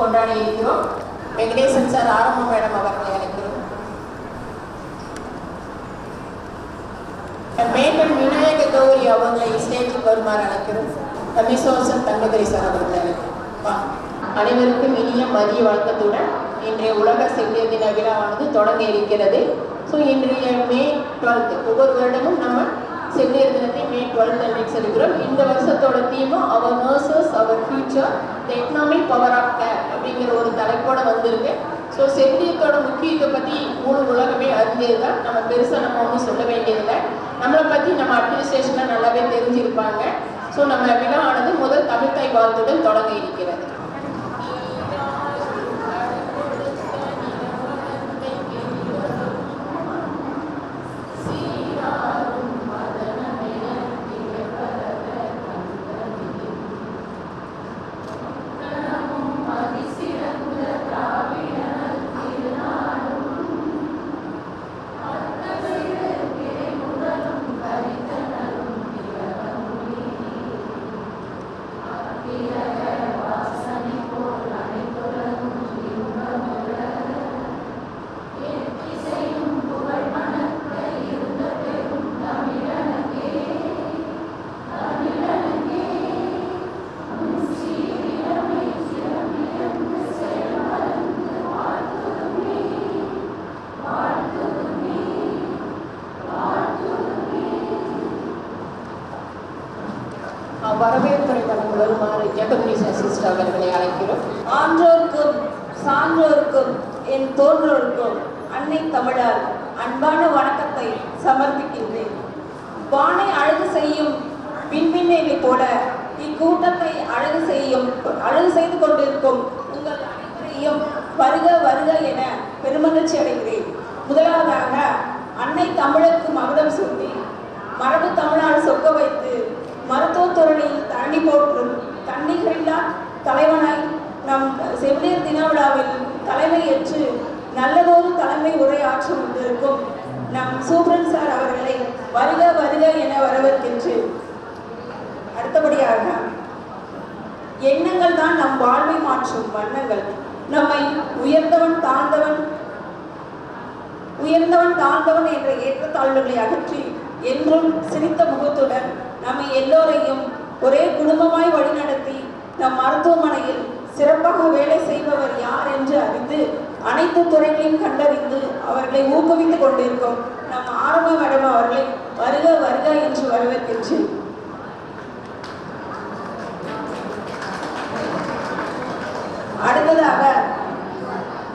கொண்டாடி இருக்கிறோம். வெங்கடேசன் சார், ஆரம்பம் மேடம் அவர்களை அழைக்கிறோம். மேட்டன் விநாயக கௌரி அவர்களை ஸ்டேஜுக்கு வருமாறு அழைக்கிறோம். மிசோசன் தங்கதுரை சார் அவர்களை அழைக்கிறோம். அனைவருக்கும் இனிய மதிய வழக்கத்துடன் இன்றைய உலக செவிலியர் தின விழாவானது தொடங்க இருக்கிறது. ஸோ இன்றைய மே 12 ஒவ்வொரு வருடமும் நம்ம செவிலியர் தினத்தை மே 12 அன்றைக்கு செலுத்துகிறோம். இந்த வருஷத்தோட தீமும் our nurses our future the economic power of care அப்படிங்கிற ஒரு தலைப்போட வந்திருக்கு. ஸோ செவிலியத்தோட முக்கியத்தை பற்றி முழு உலகமே அறிஞ்சது தான். நம்ம பெருசாக நம்ம ஒன்றும் சொல்ல வேண்டியதில்லை. நம்மளை பற்றி நம்ம அட்மினிஸ்ட்ரேஷனில் நல்லாவே தெரிஞ்சிருப்பாங்க. ஸோ நம்ம விழா ஆனது முதல் தமிழ்தாய் வாழ்த்துடன் தொடங்க இருக்கிறது. வரவேற்புரை வழங்க வருமாறு ஜெகதீஷ் சிஸ்டர் அவர்களை அழைக்கிறோம். ஆன்றோருக்கும் சான்றோருக்கும் என் தோன்றோருக்கும் அன்னை தமிழால் அன்பான வணக்கத்தை சமர்ப்பிக்கின்றேன். வானை அழகு செய்யும் விண்மீனை போல இக்கூட்டத்தை அழகு செய்து கொண்டிருக்கும் உங்கள் அனைவரையும் வருக வருக என பெருமகிழ்ச்சி அடைகிறேன். முதலாவதாக அன்னை தமிழுக்கு மகுடம் சூட்டி மரபு தமிழால் சொக்க வைத்து மருத்துவத்துறையில் தண்ணி போற்றும் தன்னிகரில்லா தலைவனாய் நம் செவிலியர் தின விழாவில் தலைமை ஏற்று நல்லதொரு தலைமை உரையாற்ற வந்திருக்கும் நம் சூப்ரன் சார் அவர்களை வருக வருக என வரவேற்கின்றேன். அடுத்தபடியாக எண்ணங்கள் தான் நம் வாழ்வை மாற்றும் வண்ணங்கள். நம்மை உயர்ந்தவன் தாழ்ந்தவன் என்ற ஏற்றத்தாழ்வுகளை அகற்றி என்றும் சிரித்த முகத்துடன் நம்மை எல்லோரையும் ஒரே குடும்பமாய் வழிநடத்தி நம் மருத்துவமனையில் சிறப்பாக வேலை செய்பவர் யார் என்று அறிந்து அனைத்து துறைகளையும் கண்டறிந்து அவர்களை ஊக்குவித்துக் கொண்டிருக்கும் நம் ஆரம்ப மேடம் அவர்களை வருக வருக என்று வரவேற்கின்றேன். அடுத்ததாக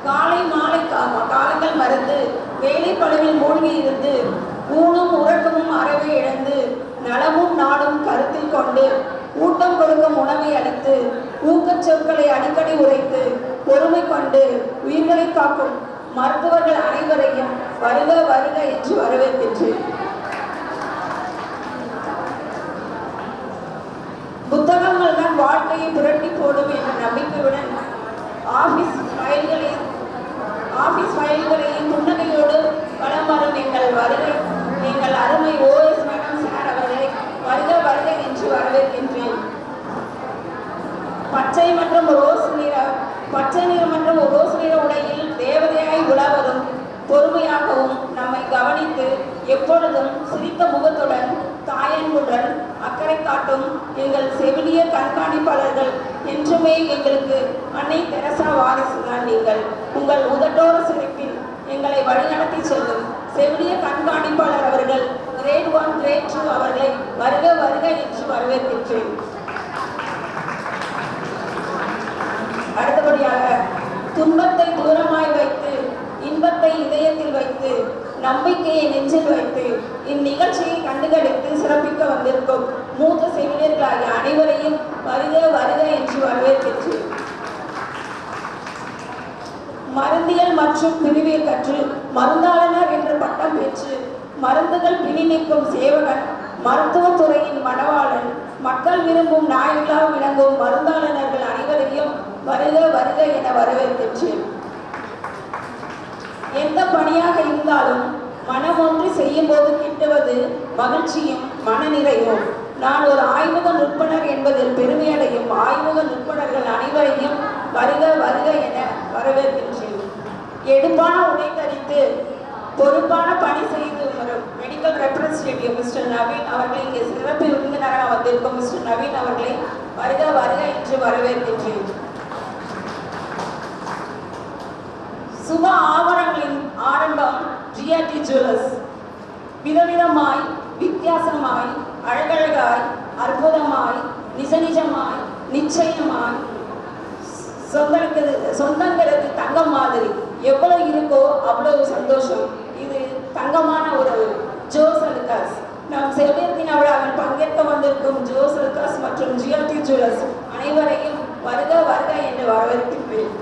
காலை மாலை காலங்கள் மறந்து வேலை பழுவில் மூழ்கி இருந்து ஊனும் உறக்கமும் அறவே இழந்து நலமும் நாடும் கருத்தில் கொண்டு ஊட்டம் கொடுக்கும் உணவை அளித்து ஊக்கச் சொற்களை அடிக்கடி உரைத்து பொறுமை கொண்டு உயிர்களை காக்கும் மருத்துவர்கள் அனைவரையும் வருக வருக என்று வரவேற்கின்றேன். புத்தகங்கள் தான் வாழ்க்கையை புரட்டி போடும் என்ற நம்பிக்கையுடன் ஆபீஸ் ஃபைல்களையும் புன்னகையோடு வலம் வரும் எங்கள் அருமை ஓஎஸ் மேடம் சார் அவர்களை வருக வருக என்று வரவேற்கின்றேன். பச்சை மற்றும் ரோஸ் நிற உடையில் தேவதையாய் உலாவதும் பொறுமையாகவும் நம்மை கவனித்து எப்பொழுதும் சிரித்த முகத்துடன் தாயன்புடன் அக்கறை காட்டும் எங்கள் செவிலியர் கண்காணிப்பாளர்கள் என்றுமே எங்களுக்கு அன்னை தெரசா வாரிசுதான் நீங்கள். உங்கள் உதட்டோர சிரிப்பில் எங்களை வழிநடத்தி செல்லும் செவிலியர் கண்காணிப்பாளர் அவர்கள் கிரேட் 1 கிரேட் 2 அவர்களை வருக வருக என்று வரவேற்கின்றேன். அடுத்தபடியாக துன்பத்தை தூரமாய் வைத்து இன்பத்தை இதயத்தில் வைத்து நம்பிக்கையை நெஞ்சில் வைத்து இந்நிகழ்ச்சியை கண்டுகளித்து சிறப்பிக்க வந்திருக்கும் மூத்த செவிலியர்களாகிய அனைவரையும் வருக வருக என்று வரவேற்கின்றேன். மருந்தியல் மற்றும் பிரிவியல் கற்று மருந்தாளர் என்ற பட்டம் பெற்று மருந்துகள் பிணி நீக்கும் சேவகன் மருத்துவத்துறையின் மணவாளன் மக்கள் விரும்பும் நாயகளாக விளங்கும் மருந்தாளர்கள் அனைவரையும் வருக வருக என வரவேற்கின்றேன். எந்த பணியாக இருந்தாலும் மனம் ஒன்று செய்யும் போது கிட்டுவது மகிழ்ச்சியும் மனநிறைவும். நான் ஒரு ஆய்வக நுட்பனர் என்பதில் பெருமையடையும் ஆய்வக நுட்பனர்கள் அனைவரையும் வருக வருக எடுப்பான உடை தரித்து பொறுப்பான பணி செய்து வரும் மெடிக்கல் ரெப்ரசன்டேட்டிவ் மிஸ்டர் நவீன் அவர்களை இங்கே சிறப்பு விருந்தினராக வந்திருக்கும் மிஸ்டர் நவீன் அவர்களை வருக வருக என்று வரவேற்கின்றேன். சுப ஆபரணங்களின் ஆரம்பம் ஜிஆர்டி ஜுவல்லர்ஸ். விதவிதமாய், வித்தியாசமாய், அழகழகாய், அற்புதமாய், நிஜமாய், நிச்சயமாய், சொந்தங்கிறது தங்கம் மாதிரி எவ்வளவு இருக்கோ அவ்வளவு சந்தோஷம். இது தங்கமான உறவு. ஜோஸ் அலுகாஸ். நம் செவிலியர் தின விழாவில் பங்கேற்க வந்திருக்கும் ஜோஸ் அலுகாஸ் மற்றும் ஜிஆர்டி ஜுவல்லர்ஸ் அனைவரையும் வருக வருக என்று வரவேற்கின்றேன்.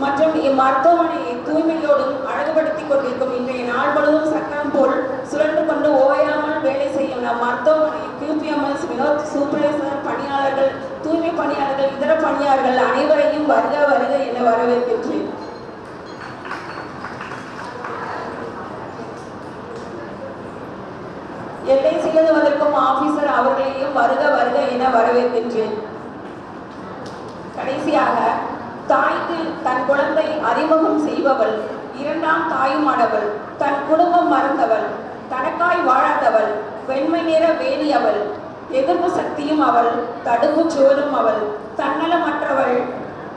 மற்றும் இம்மருத்துவமனையை தூய்மையோடும் அழகுபடுத்திக் கொண்டிருக்கும் இன்றைய நாள் முழுவதும் சக்கரம் போல் சுழன்று கொண்டு ஓயாமல் வேலை செய்யும் நம் மருத்துவமனை QPMS வினோத் சூப்பர்வைசர் பணியாளர்கள், தூய்மை பணியாளர்கள், இதர பணியாளர்கள் அனைவரையும் வருக வருக என வரவேற்கின்றேன். LICயில் வந்திருக்கும் ஆபீசர் அவர்களையும் வருக வருக என வரவேற்கின்றேன். கடைசியாக, தாய்க்கு தன் குழந்தை அறிமுகம் செய்பவள், இரண்டாம் தாயுமானவள், தன் குடும்பம் மறந்தவள், தனக்காய் வாழாதவள், வெண்மை நிற வேலி அவள், எதிர்ப்பு சக்தியும் அவள், தடுப்பு சுவரும் அவள், தன்னலமற்றவள்,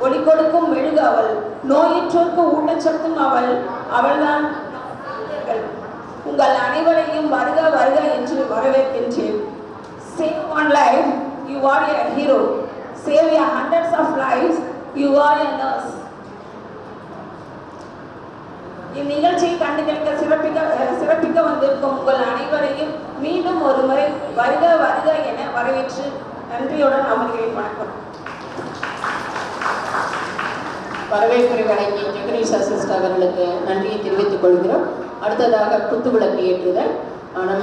ஒளி கொடுக்கும் மெழுகு அவள், நோயற்றோர்க்கு ஊட்டச்சத்தும் அவள். அவள்தான் உங்கள் அனைவரையும் வருக வருக என்று வரவேற்கின்றேன். Save one life, you are a hero. Save your hundreds of lives, you are a nurse. இந்நிகழ்ச்சியை கண்டுகளிக்க சிறப்பிக்க வந்திருக்கும் உங்கள் அனைவரையும் மீண்டும் ஒரு முறை வருக வருக என வரவேற்று நன்றியுடன் அமர்கிறேன். வணக்கம். வரவேற்புரை வழங்கிய ஜெகதீஷ் அசிஸ்ட் அவர்களுக்கு நன்றியை தெரிவித்துக் கொள்கிறோம். அடுத்ததாக குத்துவிளக்கு ஏற்றுதல்.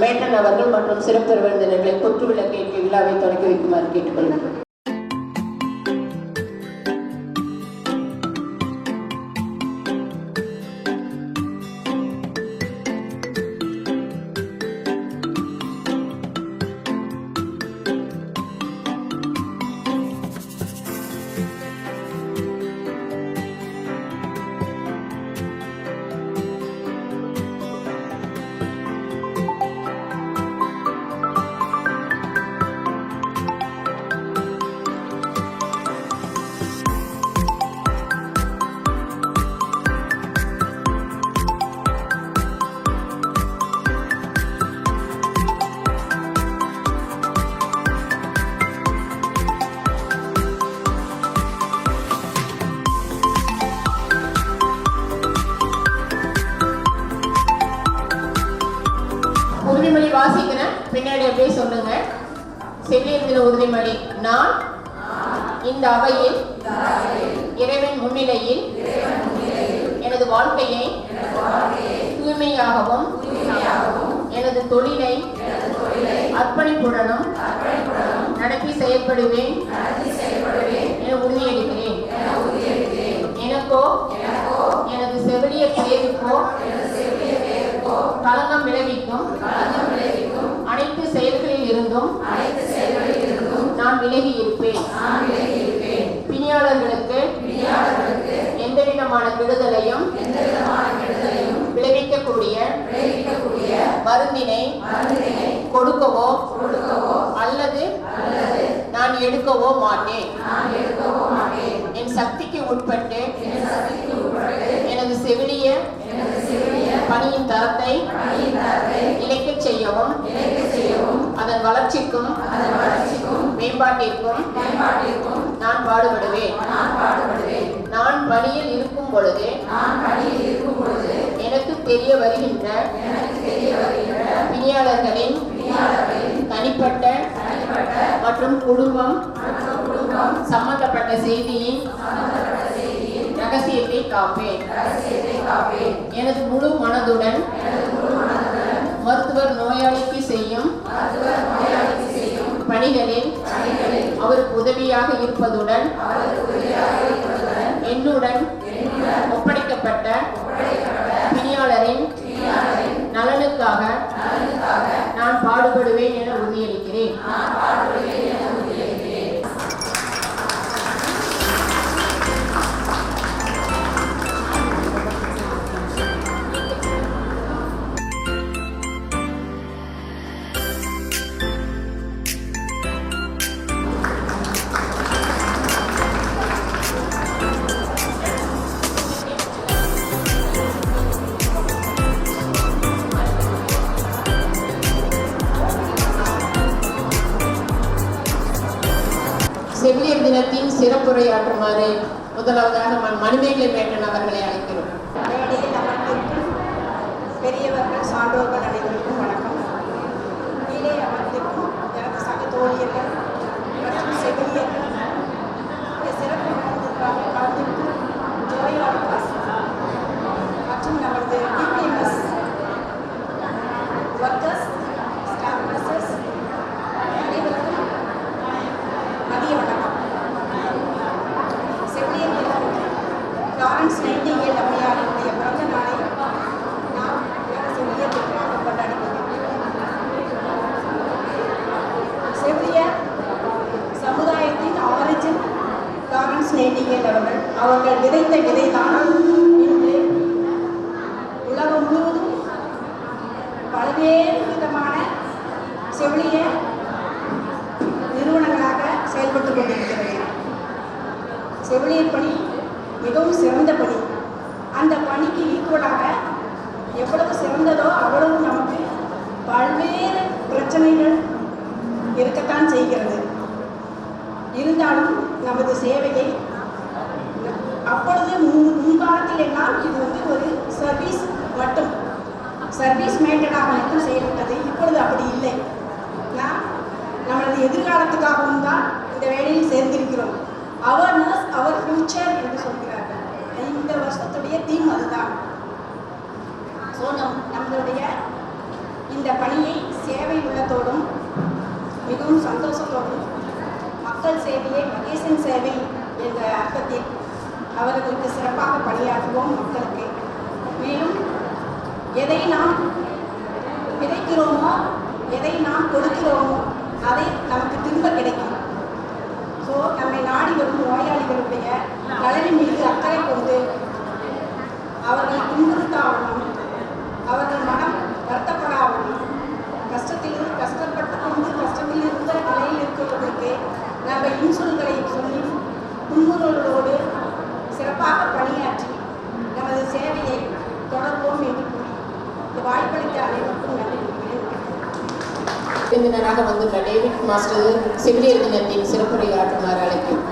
மேட்டன் அவர்கள் மற்றும் சிறப்பு விருந்தினர்களை குத்துவிளக்கு ஏற்றிய விழாவை தொடங்கி வைக்குமாறு கேட்டுக்கொள்கிறோம். உறுதிமொழி வாசிக்கிறேன், பின்னாடி அப்படியே சொல்லுங்க. செவிலியர் தின உறுதிமொழி. நான் இந்த அவையில் இறைவன் முன்னிலையில் எனது வாழ்க்கையை தூய்மையாகவும் எனது தொழிலை அர்ப்பணிப்புடனும் நடத்தி செயல்படுவேன் என உறுதியளிக்கிறேன். எனக்கோ எனது செவிலியர் சேவைக்கோ களங்கம் விளைவிக்கும் அனைத்து செயல்களில் இருந்தும் நான் விலகி இருப்பேன். பிணியாளர்களுக்கு எந்தவிதமான கெடுதலையும் விளைவிக்கக்கூடிய மருந்தினை கொடுக்கவோ அல்லது நான் எடுக்கவோ மாட்டேன். என் சக்திக்கு உட்பட்டு எனது செவிலிய பணியின் தரத்தை இழைக்கச் செய்யவும் அதன் வளர்ச்சிக்கும் மேம்பாட்டிற்கும் நான் பாடுபடுவேன். நான் பணியில் இருக்கும் பொழுது எனக்கு தெரிய வருகின்ற பிணியாளர்களின் தனிப்பட்ட மற்றும் குடும்பம் சம்பந்தப்பட்ட செய்தியின் ரகசியத்தை காப்பேன். எனது முழு மனதுடன் மருத்துவர் நோயாளிக்கு செய்யும் பணிகளில் அவருக்கு உதவியாக இருப்பதுடன் என்னுடன் ஒப்படைக்கப்பட்ட பிணியாளரின் நலனுக்காக நான் பாடுபடுவேன் என உறுதியளிக்கிறேன். செவிலியர் தினத்தின் சிறப்புரையாற்றுமாறு முதலாவதாக மணிமேகலை மேட்டன் அவர்களை அழைக்கிறோம். மேடையில் அமர்ந்திருக்கும் பெரியவர்கள், சான்றோர்கள் அனைவருக்கும் வணக்கம். கீழே அமர்ந்திருக்கும் எனக்கு சக தோழியர்கள் மற்றும் செவிலியர்கள், இந்த சிறப்பு விருந்திற்காக கலந்திருக்கும் ஜோய் ஆல்காஸ் மற்றும் நமது டிபிஎம்எஸ் ஒர்க்கர்ஸ், ஸ்டாஃப் நர்சஸ் அனைவருக்கும் மதிய வணக்கம். செவிலியர் தினம் ஃப்ளாரன்ஸ் நைட்டிங்கேல் அம்மையாரினுடைய பிறந்த நாளை நாம் உலக செவிலியர் தினமாக கொண்டாடி கொண்டிருக்கிறோம். செவிலியர் சமுதாயத்தின் ஆரிஜின் ஃப்ளாரன்ஸ் நைட்டிங்கேல் அவர்கள் விதைத்த விதைதான் இன்று உலகம் முழுவதும் பல்வேறு விதமான செவிலியர் நிறுவனங்களாக செயல்பட்டு கொண்டிருக்கிறது. செவிலியர் பணி மிகவும் சிறந்த பணி. அந்த பணிக்கு ஈக்குவலாக எவ்வளவு சிறந்ததோ அவ்வளவு நமக்கு பல்வேறு பிரச்சனைகள் இருக்கத்தான் செய்கிறது. இருந்தாலும் நமது சேவையை அப்பொழுது முன்காலத்தில் எல்லாம் இது ஒரு சர்வீஸ் மட்டும், சர்வீஸ் மேட்டடாக மட்டும் செயல்பட்டது. இப்பொழுது அப்படி இல்லை. நாம் நமது எதிர்காலத்துக்காகவும் தான் இந்த வேலையில் சேர்ந்திருக்கிறோம். அவேர்னஸ் அவர் ஃபியூச்சர் என்று சொல்கிறார்கள். இந்த வருஷத்துடைய தீம் அதுதான். ஸோ நம்மளுடைய இந்த பணியை சேவை உள்ளத்தோடும் மிகவும் சந்தோஷத்தோடும் மக்கள் சேவையை மகேசன் சேவை என்ற அர்த்தத்தில் அவர்களுக்கு சிறப்பாக பணியாற்றுவோம் மக்களுக்கு. மேலும் எதை நாம் விதைக்கிறோமோ, எதை நாம் கொடுக்கிறோமோ அதை நமக்கு திரும்ப கிடைக்கும். ஸோ நம்மை நாடி வரும் நோயாளிகளுடைய நலனின் மீது அக்கறை கொண்டு அவர்கள் துன்புறுத்தாவணும், அவர்கள் மனம் வருத்தப்படாவணும், கஷ்டப்பட்டு கொண்டு கஷ்டத்தில் இருந்த நிலையில் இருக்கிறவர்களுக்கு நம்ம இன்சொல்களை சொல்லி துன்புறுவதோடு சிறப்பாக பணியாற்றி நமது சேவையை தொடர்வோம் என்று கூறி இந்த வாய்ப்பளித்த அனைவருக்கும் நன்றி கூறுகிறேன். விருந்தினராக வந்துள்ள டேவிட் மாஸ்டர் செவிலியர் தினத்தின் சிறப்புரையாற்றுமாறு அழைக்கிறோம்.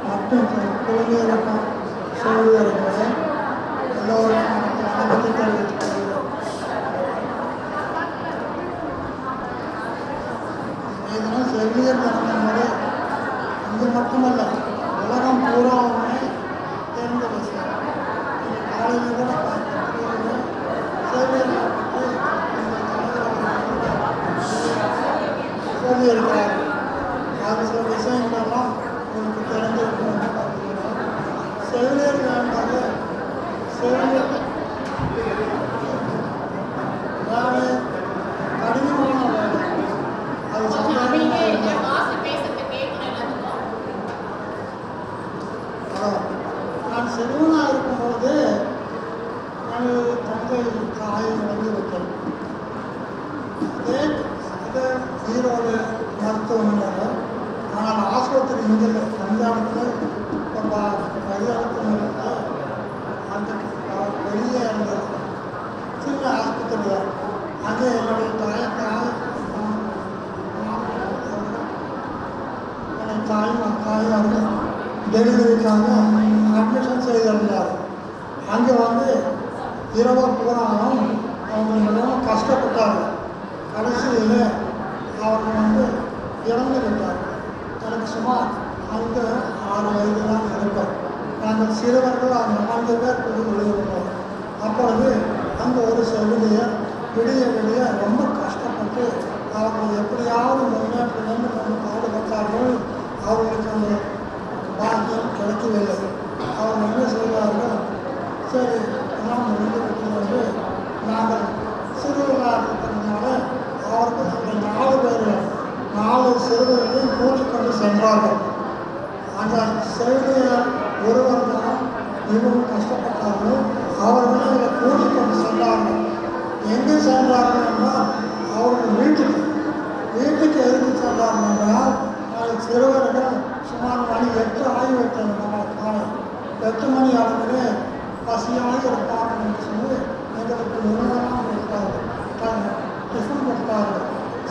மற்றும் குழந்தைகளுக்கும் செவிலியர்களும் எல்லோரும் வணக்கத்தை தெரிவித்துக் கொள்கிறோம். இதனால் செவிலியர் தினம் என்பது இங்கு மட்டுமல்ல, உலகம் பூராவுமே தெரிந்த விஷயம். காலையில் கூட பார்க்கக்கூடியவர்கள் செவிலியர்கள் சொல்லியிருக்கிறார்கள். அது சில விஷயங்களெல்லாம் உங்களுக்கு தெரிஞ்சிருக்கும் என்று பார்க்கிறோம். செவிலியர்கள் என்பது செவிலியர் வேலை கடினமான வேலை. அது சாதாரணமாக இருந்தால் நான் சிறுவனாக இருக்கும்போது எனது தந்தை தாய் இறந்து விட்டேன். அதே ஈரோடு மருத்துவமனையில், ஆனால் ஆஸ்பத்திரி இங்கே பஞ்சாபத்தில் பரிதாபத்தில் அந்த வெளியே இருந்தது சின்ன ஆஸ்பத்திரியில். அங்கே என்னுடைய தாயார் டெலிவரிக்காக அட்மிஷன் செய்திருந்தார். அங்கே இரவு பூராவும் அவங்க மிகவும் கஷ்டப்பட்டாங்க. கடைசியில் அவர்கள் இறந்து விட்டார். எனக்கு சுமார் 5-6 வயது தான் இருக்கும். நாங்கள் சிறுவர்கள் அந்த 4 பேர் கூடி விழுந்திருந்தோம். அப்பொழுது அங்கே ஒரு செவிலியர் விடிய ரொம்ப கஷ்டப்பட்டு அவர்கள் எப்படியாவது முன்னேற்ற வேண்டும் என்று பாடுபட்டார்கள். அவர்களுக்கு அந்த பாக்கியம் கிடைக்கவில்லை. அவர்கள் என்ன செய்வார்கள், சரி எல்லாம் முடிந்து விட்டது, நாங்கள் சிறுவர்களாக இருக்கிறதுனால அவர்கள் அந்த 4 சிறுவர்களையும் கூட்டிக்கொண்டு சென்றார்கள். அந்த செவிலியர் ஒருவர் தான் மிகவும் கஷ்டப்பட்டார்கள். அவர்களை இதை கூட்டிக்கொண்டு சென்றார்கள். எங்கே சென்றார்கள் என்றால் அவர்கள் வீட்டுக்கு எதுக்கு சென்றார்கள் என்றால், சிறுவர்கள் சுமார் மணி 8 ஆகிவிட்டது. காலை 8 மணி அளவிலே பசியாக இருப்பார்கள் என்று சொல்லி எங்களுக்கு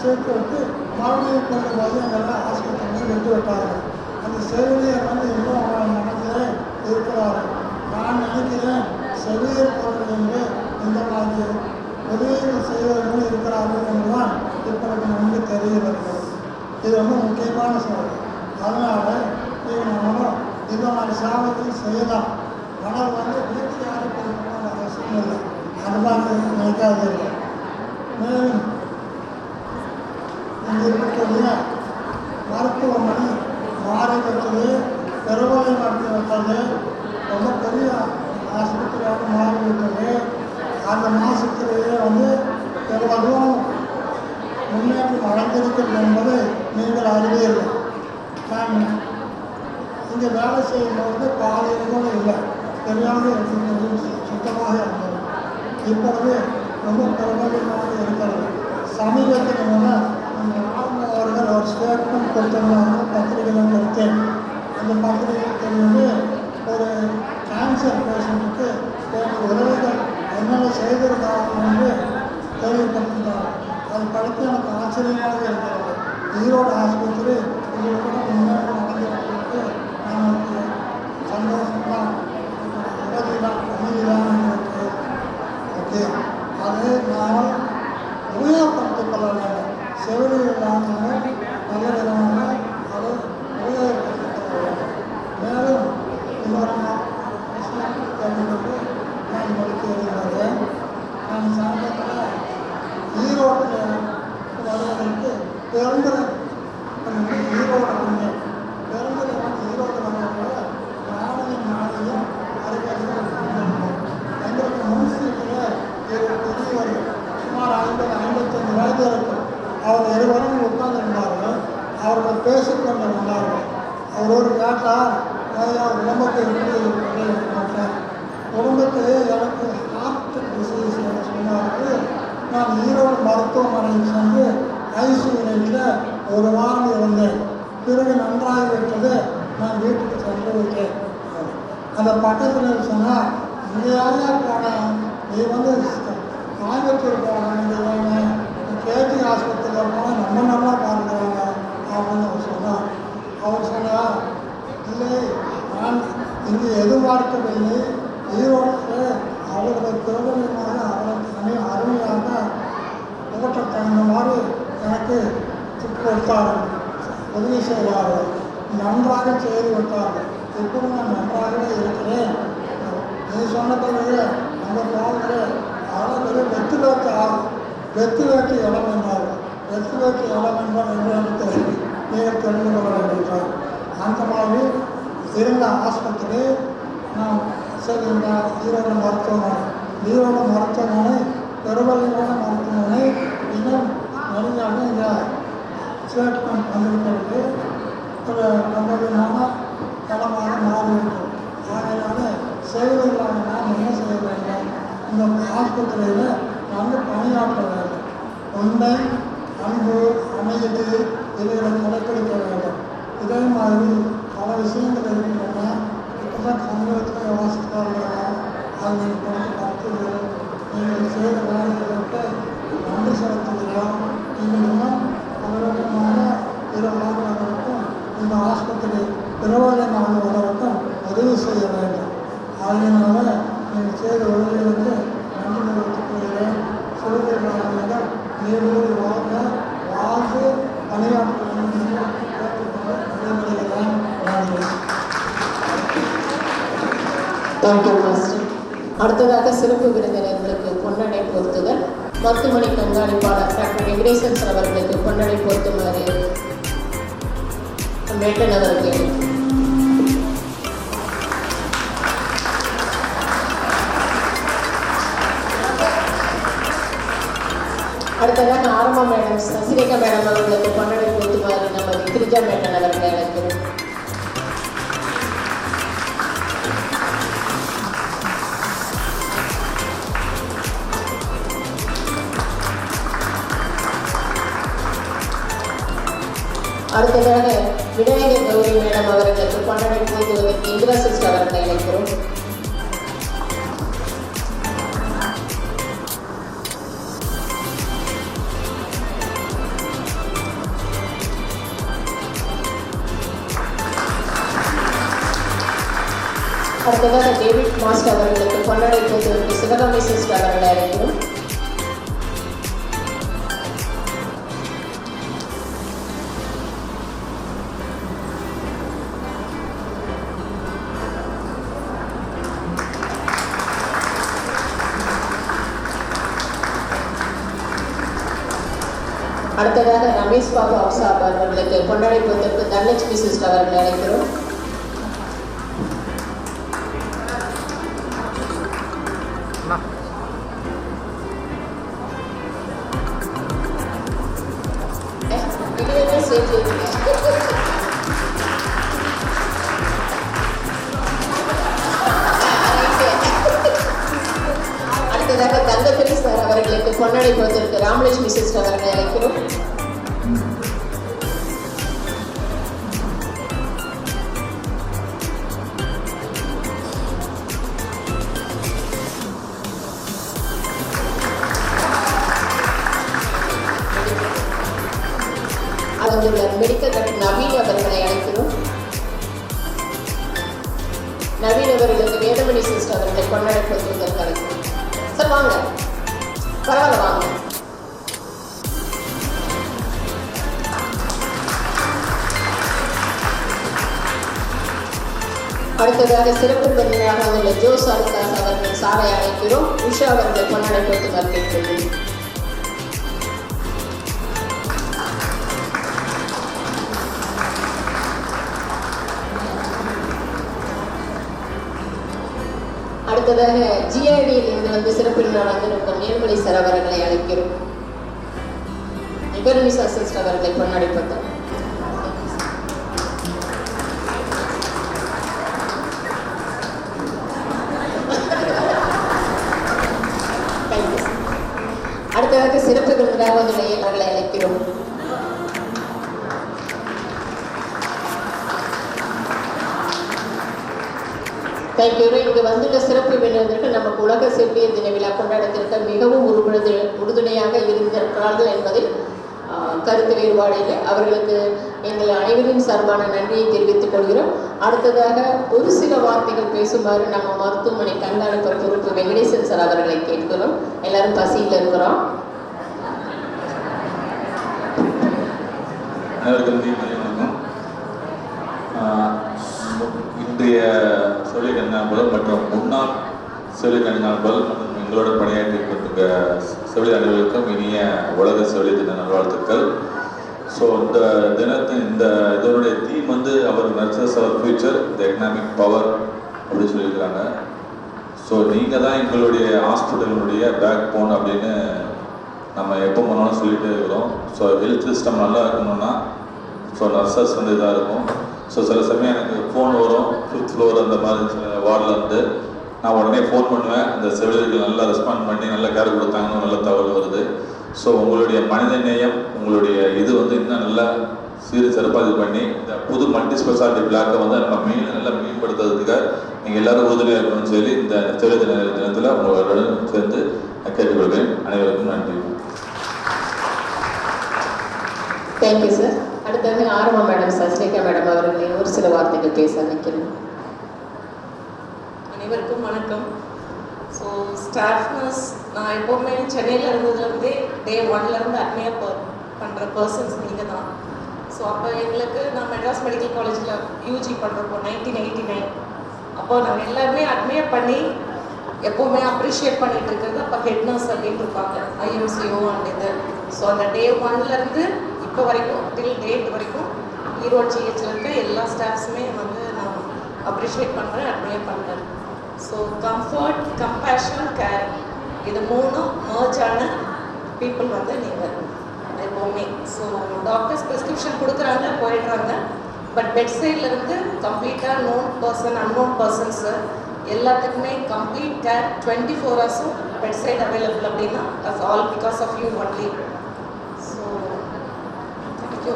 சேர்த்து விட்டு மறுபடியும் கொண்டு போய் அங்கெல்லாம் ஆஸ்பத்திரியில் விட்டு விட்டாங்க. அந்த செவிலியர் வந்து இன்னும் அவன் மனதிலே இருக்கிறாரு. நான் நினைக்கிறேன் செவிலியர் போன்றவங்க இந்த மாதிரி உதவிகள் செய்வர்கள் இருக்கிறார்கள் என்றுதான் இப்பொழுது நமக்கு தெரிய வருகிறது. இது ரொம்ப முக்கியமான செயல். அதனால் நீங்கள் நம்மளும் இந்த மாதிரி சாபத்தில் செய்யலாம். ஆனால் வந்து வீட்டில் யாரும் கொடுக்கணும்னு அவசியம் இல்லை. அது மாதிரி நினைக்காது. மேலும் இங்கே இருக்கக்கூடிய மருத்துவமனை மாறி வைத்தது, பெருவலை நடத்தி வைத்தது, ரொம்ப பெரிய ஆஸ்பத்திரியாக மாறிவிட்டது. அந்த மாதத்திலேயே வந்து எவ்வளவும் முன்னேற்றம் அடைந்திருக்கிறது என்பதை நீங்கள் அறிவீர்கள். நான் இங்கே வேலை செய்யும்போது பாதையில் கூட இல்லை, தெரியாமல் சுத்தமாக இருந்தது. இப்பொழுது ரொம்ப பிரபலமாக இருக்கிறது. சமீபத்தில் அவர்கள் ஒரு ஸ்டேட்மெண்ட் கொடுத்திருந்தாங்க, பத்திரிகையில் கொடுத்தேன். அந்த பத்திரிகையில் வந்து ஒரு கேன்சர் பேஷண்ட்டுக்கு உதவிகள் என்னென்ன செய்திருந்தார்கள் என்று தெளிவுபடுத்தினார். அது படித்து எனக்கு ஆச்சரியமாக இருக்கிறது. ஈரோடு ஆஸ்பத்திரி இது கூட முன்னேற்றம் நடந்திருக்கு. நமக்கு சந்தோஷம்தான், உதவிதான், அமைதிதான் இருக்கு. ஓகே, அதை நாம் உபயோகப்படுத்திக் கொள்ள வேண்டும். செவிலியர்களாக நல்ல விதமாக அதை உபயோகப்படுத்திக் கொள்ள வேண்டும். மேலும் இன்னொரு கேட்டுக்கொண்டு நான் படிக்க இருக்கிறேன். நான் சமீபத்தில் ஈரோட்டில் வருவதற்கு பெருந்துறை ஈரோடு வந்தேன். பெருந்துறை வந்து ஈரோடு வந்தவங்க நாளையும் நாளையும் அறிக்கையில் எங்களுக்கு முன்சீட்டில் பெரியவர் சுமார் 50-55 வயது இருக்கும். அவர் இருவரும் உட்கார்ந்திருந்தார்கள். அவர்கள் பேசிக்கொண்டு வந்தார்கள். அவரோடு கேட்டால் உடம்புக்கு எப்படி கேட்டார். உடம்புக்கு எனக்கு ஹார்ட் டிசீஸ் சொன்னார்கள். நான் ஈரோடு மருத்துவமனையில் சென்று ஐசியூனில் ஒரு வாரம் இருந்தேன். பிறகு நன்றாகிவிட்டது, நான் வீட்டுக்கு சென்று விட்டேன். அந்த பக்கத்தில் சொன்னால் இங்கே யாரையா போனேன், நீ வந்து கோயம்புத்தூர் போனேன், இங்கே வேணும் கேஜி ஆஸ்பத்திரியில் போனால் நம்ம நல்லா பார்க்குறாங்க அப்படின்னு அவர் சொன்னார். அவர் சொன்னார், இல்லை நான் இங்கே எதிர்பார்க்கவில்லை. ஈரோட்டில் அவருடைய பிரபலமாக அவருக்கு அருமையாக ஓட்ட தகுந்த மாதிரி எனக்கு கொடுத்தார்கள், உதவி செய்தார்கள், நன்றாக செய்து விட்டார்கள். இப்படி நான் நன்றாகவே இருக்கிறேன். நீ சொன்ன பிறகு நம்ம போகிற அதாவது வெற்றி வேட்டு இடம் என்றார்கள். வெற்றி வேட்டு இடம் என்றால் என்று நீங்கள் தெரிந்து கொள்ள வேண்டியிருக்கார். அந்த மாதிரி இருந்த ஆஸ்பத்திரி நான் சரி இந்த ஈரோடு மருத்துவமனை பெருவழியான மருத்துவமனை இன்னும் நிறையாக இந்த ஸ்டேட்மெண்ட் வந்திருக்கிறது. ஒரு கம்பெனியான தளமாக மாறிவிட்டது. ஆகையினால செய்வதற்காக நாம் என்ன செய்ய வேண்டும், இந்த ஆஸ்பத்திரியில் நாங்கள் பணியாற்ற வேண்டும். உண்மை, அன்பு, அமைதி இவைகளை கடைப்பிடிக்க வேண்டும். இதே மாதிரி பல விஷயங்கள் இருக்கின்றன. இப்போதான் சமூகத்தில் வாசித்தார்கள். அதை பார்த்து நீங்கள் செய்த வேலைகளுக்கு நன்றி செலுத்துகிறோம். நீங்கள் இன்னும் அவர்களுமான இருவர்களுக்கும் இந்த ஆஸ்பத்திரி பிரபலமாக வளர்க்கும் உதவி செய்ய வேண்டும். அதனால நீங்கள் செய்த உதவிகளுக்கு நன்றி தெரிவித்துக் கொள்கிறேன். சிறுவர்கள் நீடூடி வாழ்ந்து பணியாற்ற வேண்டும் என்று கேட்டுக்கொண்டு விடைபெறுகிறேன். Thank you master. அடுத்ததாக சிறப்பு விருந்தினர்களுக்கு பொன்னடை பொருத்துதல். மருத்துவமனை கண்காணிப்பாளர் டாக்டர் வெங்கடேசன் சார் அவர்களுக்கு பொன்னடை பொருத்துமாறு மேட்டன் அவர்கள். அடுத்ததாக ஆரம்பா மேடம் சசிரேகா மேடம் அவர்களுக்கு பொன்னடை பொருத்துமாறு நமது கிரிஜா மேட்டன் அவர்களை அழைக்கிறோம். அடுத்ததாக விநாயகர் கௌரி மேடம் அவர்களுக்கு பொன்னடை போட்டுவதற்கு இந்திரா சிஸ்டர் அவர்களை அழைக்கிறோம். அடுத்ததாக டேவிட் மாஸ்டர் அவர்களுக்கு பொன்னடை போட்டுவிட்டு சிவகாமி சிஸ்டர் அவர்களை அழைக்கிறோம். அடுத்ததாக ரமேஷ் பாபு அப்சாப் அவர்களுக்கு பொன்னடை போட்டிற்கு தனலட்சுமி சிஸ்டர் அவர்களை அழைக்கிறோம். அடுத்ததாக தங்கத்திரி சார் அவர்களுக்கு பொன்னடை போட்டிற்கு ராமலட்சுமி சிஸ்டர் அவர்களை அழைக்கிறோம். மெடிக்கல் டாக்டர் நவீன் அவர்களை அழைக்கிறோம். நவீன் அவர்களுக்கு வேதமணி சிஸ்டர் அவர்களை கொண்டாட கொடுத்திருக்க அழைக்கிறோம். சார் வாங்க, பரவாயில்ல வாங்க. அடுத்ததாக சிறப்பு விருந்தினராக உள்ள ஜோஸ் அலுகாஸ் அவர்கள் சாரை அழைக்கிறோம். உஷா அவர்களை கொண்டாட கொடுத்து வரவேற்கிறோம். அடுத்ததாக ஜிஆர்டியில் இருந்து வந்து சிறப்பு வந்து நேர்மலை சார் அவர்களை அழைக்கிறோம். நிபர்னிசா சிஸ்டர் அவர்களை கொண்டாடிப்பட்டோம். அடுத்ததாக சிறப்பு விருந்தினராக வந்து அவர்களை அழைக்கிறோம். தேங்க்யூ. இங்கு வந்துள்ள சிறப்பு விருந்தினர்கள் நமக்கு உலக செவ்வியர் தின விழா கொண்டாடத்திற்கு மிகவும் உறுதுணையாக இருந்திருக்கிறார்கள் என்பதில் கருத்து வேறுபாடு இல்லை. அவர்களுக்கு எங்கள் அனைவரின் சார்பான நன்றியை தெரிவித்துக் கொள்கிறோம். அடுத்ததாக ஒரு சில வார்த்தைகள் பேசுமாறு நம்ம மருத்துவமனை கண்காணிப்பு பொறுப்பு வெங்கடேசன் சார் அவர்களை கேட்கிறோம். எல்லாரும் பசியில் இருக்கிறோம். இன்றைய செவிலியர் கண்காணிப்பாளர் மற்றும் முன்னாள் செவிலியர் கண்காணிப்பாளர் மற்றும் எங்களோட பணியாற்றிருக்க செவிலியர் அலுவலருக்கும் இனிய உலக செவிலியர் தின நல்வாழ்த்துக்கள். ஸோ இந்த தினத்தின் இதனுடைய தீம் வந்து our nurses our future the economic power அப்படின்னு சொல்லியிருக்கிறாங்க. ஸோ நீங்கள் தான் எங்களுடைய ஹாஸ்பிட்டலுடைய பேக் போன் அப்படின்னு நம்ம எப்போ போனாலும் சொல்லிகிட்டே இருக்கிறோம். ஸோ ஹெல்த் சிஸ்டம் நல்லா இருக்கணும்னா ஸோ நர்சஸ் வந்து இதாக இருக்கும். ஸோ சில சமயம் எனக்கு ஃபோன் வரும், 5th ஃப்ளோர் அந்த மாதிரி சில வார்டில் இருந்து நான் உடனே ஃபோன் பண்ணுவேன். அந்த செவிலியர்கள் நல்லா ரெஸ்பாண்ட் பண்ணி நல்லா கேர் கொடுத்தாங்கன்னு நல்ல தகவல் வருது. ஸோ உங்களுடைய மனித நேயம் உங்களுடைய இது வந்து இன்னும் நல்லா சிறப்பாக இது பண்ணி இந்த புது மல்டி ஸ்பெஷாலிட்டி பிளாக்கை வந்து நம்ம நல்லா மேம்படுத்துறதுக்காக நீங்கள் எல்லோரும் உறுதுணையாக இருக்கணும்னு சொல்லி இந்த செவிலியர் தினத்தில் உங்களோட சேர்ந்து கேட்டுக்கொள்கிறேன். அனைவருக்கும் நன்றி. Thank you sir. அடுத்தது ஆரம்பா மேடம் சஸ்ரேகா மேடம் அவர்களை ஒரு சில வார்த்தைகள் பேச வைக்கிறேன். அனைவருக்கும் வணக்கம். ஸோ ஸ்டாஃப் நர்ஸ் நான் எப்போவுமே சென்னையில் இருந்ததுலேருந்தே டே 1லேருந்து அட்மிட் பண்ணுற பர்சன்ஸ் நீங்கள் தான். ஸோ அப்போ எங்களுக்கு நான் மெட்ராஸ் மெடிக்கல் காலேஜில் யூஜி பண்ணுறப்போ 1989 அப்போ நாங்கள் எல்லாருமே அட்மிட் பண்ணி எப்போவுமே அப்ரிஷியேட் பண்ணிகிட்டு இருக்கிறது அப்போ ஹெட் நர்ஸ் அப்படின்னு இருப்பாங்க, ஐஎம்சிஓ அண்ட் இது. ஸோ அந்த டே 1லேருந்து இப்போ வரைக்கும் டில் டேட் வரைக்கும் ஈரோடு ஜிஹெச்சில் இருக்க எல்லா ஸ்டாஃப்ஸுமே வந்து நான் அப்ரிஷியேட் பண்ணுறேன், அட்மையர் பண்ணுறேன். ஸோ கம்ஃபர்ட், கம்பேஷன், கேர் இது மூணும் மர்ஜ் ஆன பீப்புள் வந்து நீங்கள் எப்போவுமே. ஸோ டாக்டர்ஸ் ப்ரிஸ்கிரிப்ஷன் கொடுக்குறாங்க, போயிடுறாங்க. பட் பெட் சைட்லேருந்து கம்ப்ளீட்டாக நோன் பர்சன், அன்னோன் பர்சன்ஸு எல்லாத்துக்குமே கம்ப்ளீட் கேர் 24 ஹவர்ஸும் பெட் சைட் அவைலபிள் அப்படின்னா that's all because of you only. So thank you.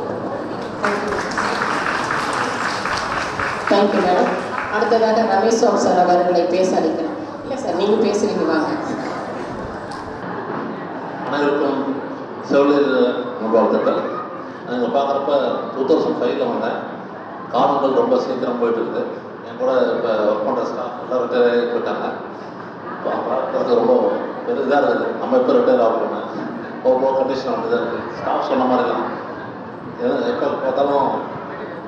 Thank you madam. அடுத்ததாக ரமேஷ் சார் அவர்களை பேச அளிக்கிறேன். இல்லை சார், நீங்கள் பேசுகிறீங்க, வாங்க. அனைவருக்கும் செவிலியர் நல்வாழ்த்துக்கள். நீங்கள் பார்க்குறப்ப 2005 வந்தேன். காலங்கள் ரொம்ப சீக்கிரம் போயிட்டு இருக்குது. என் கூட இப்போ ஒர்க் பண்ணுற ஸ்டாஃப் எல்லாம் ரிட்டையர் ஆகி போயிட்டாங்க. இப்போ பார்க்குறது ரொம்ப பெரிய இதாக இருக்குது. நம்ம எப்போ ரிட்டையர் ஆகணும்னு ஒவ்வொரு கண்டிஷன் வந்து தான் இருக்குது. ஸ்டாஃப் சொன்ன மாதிரி தான் எப்போ பார்த்தாலும்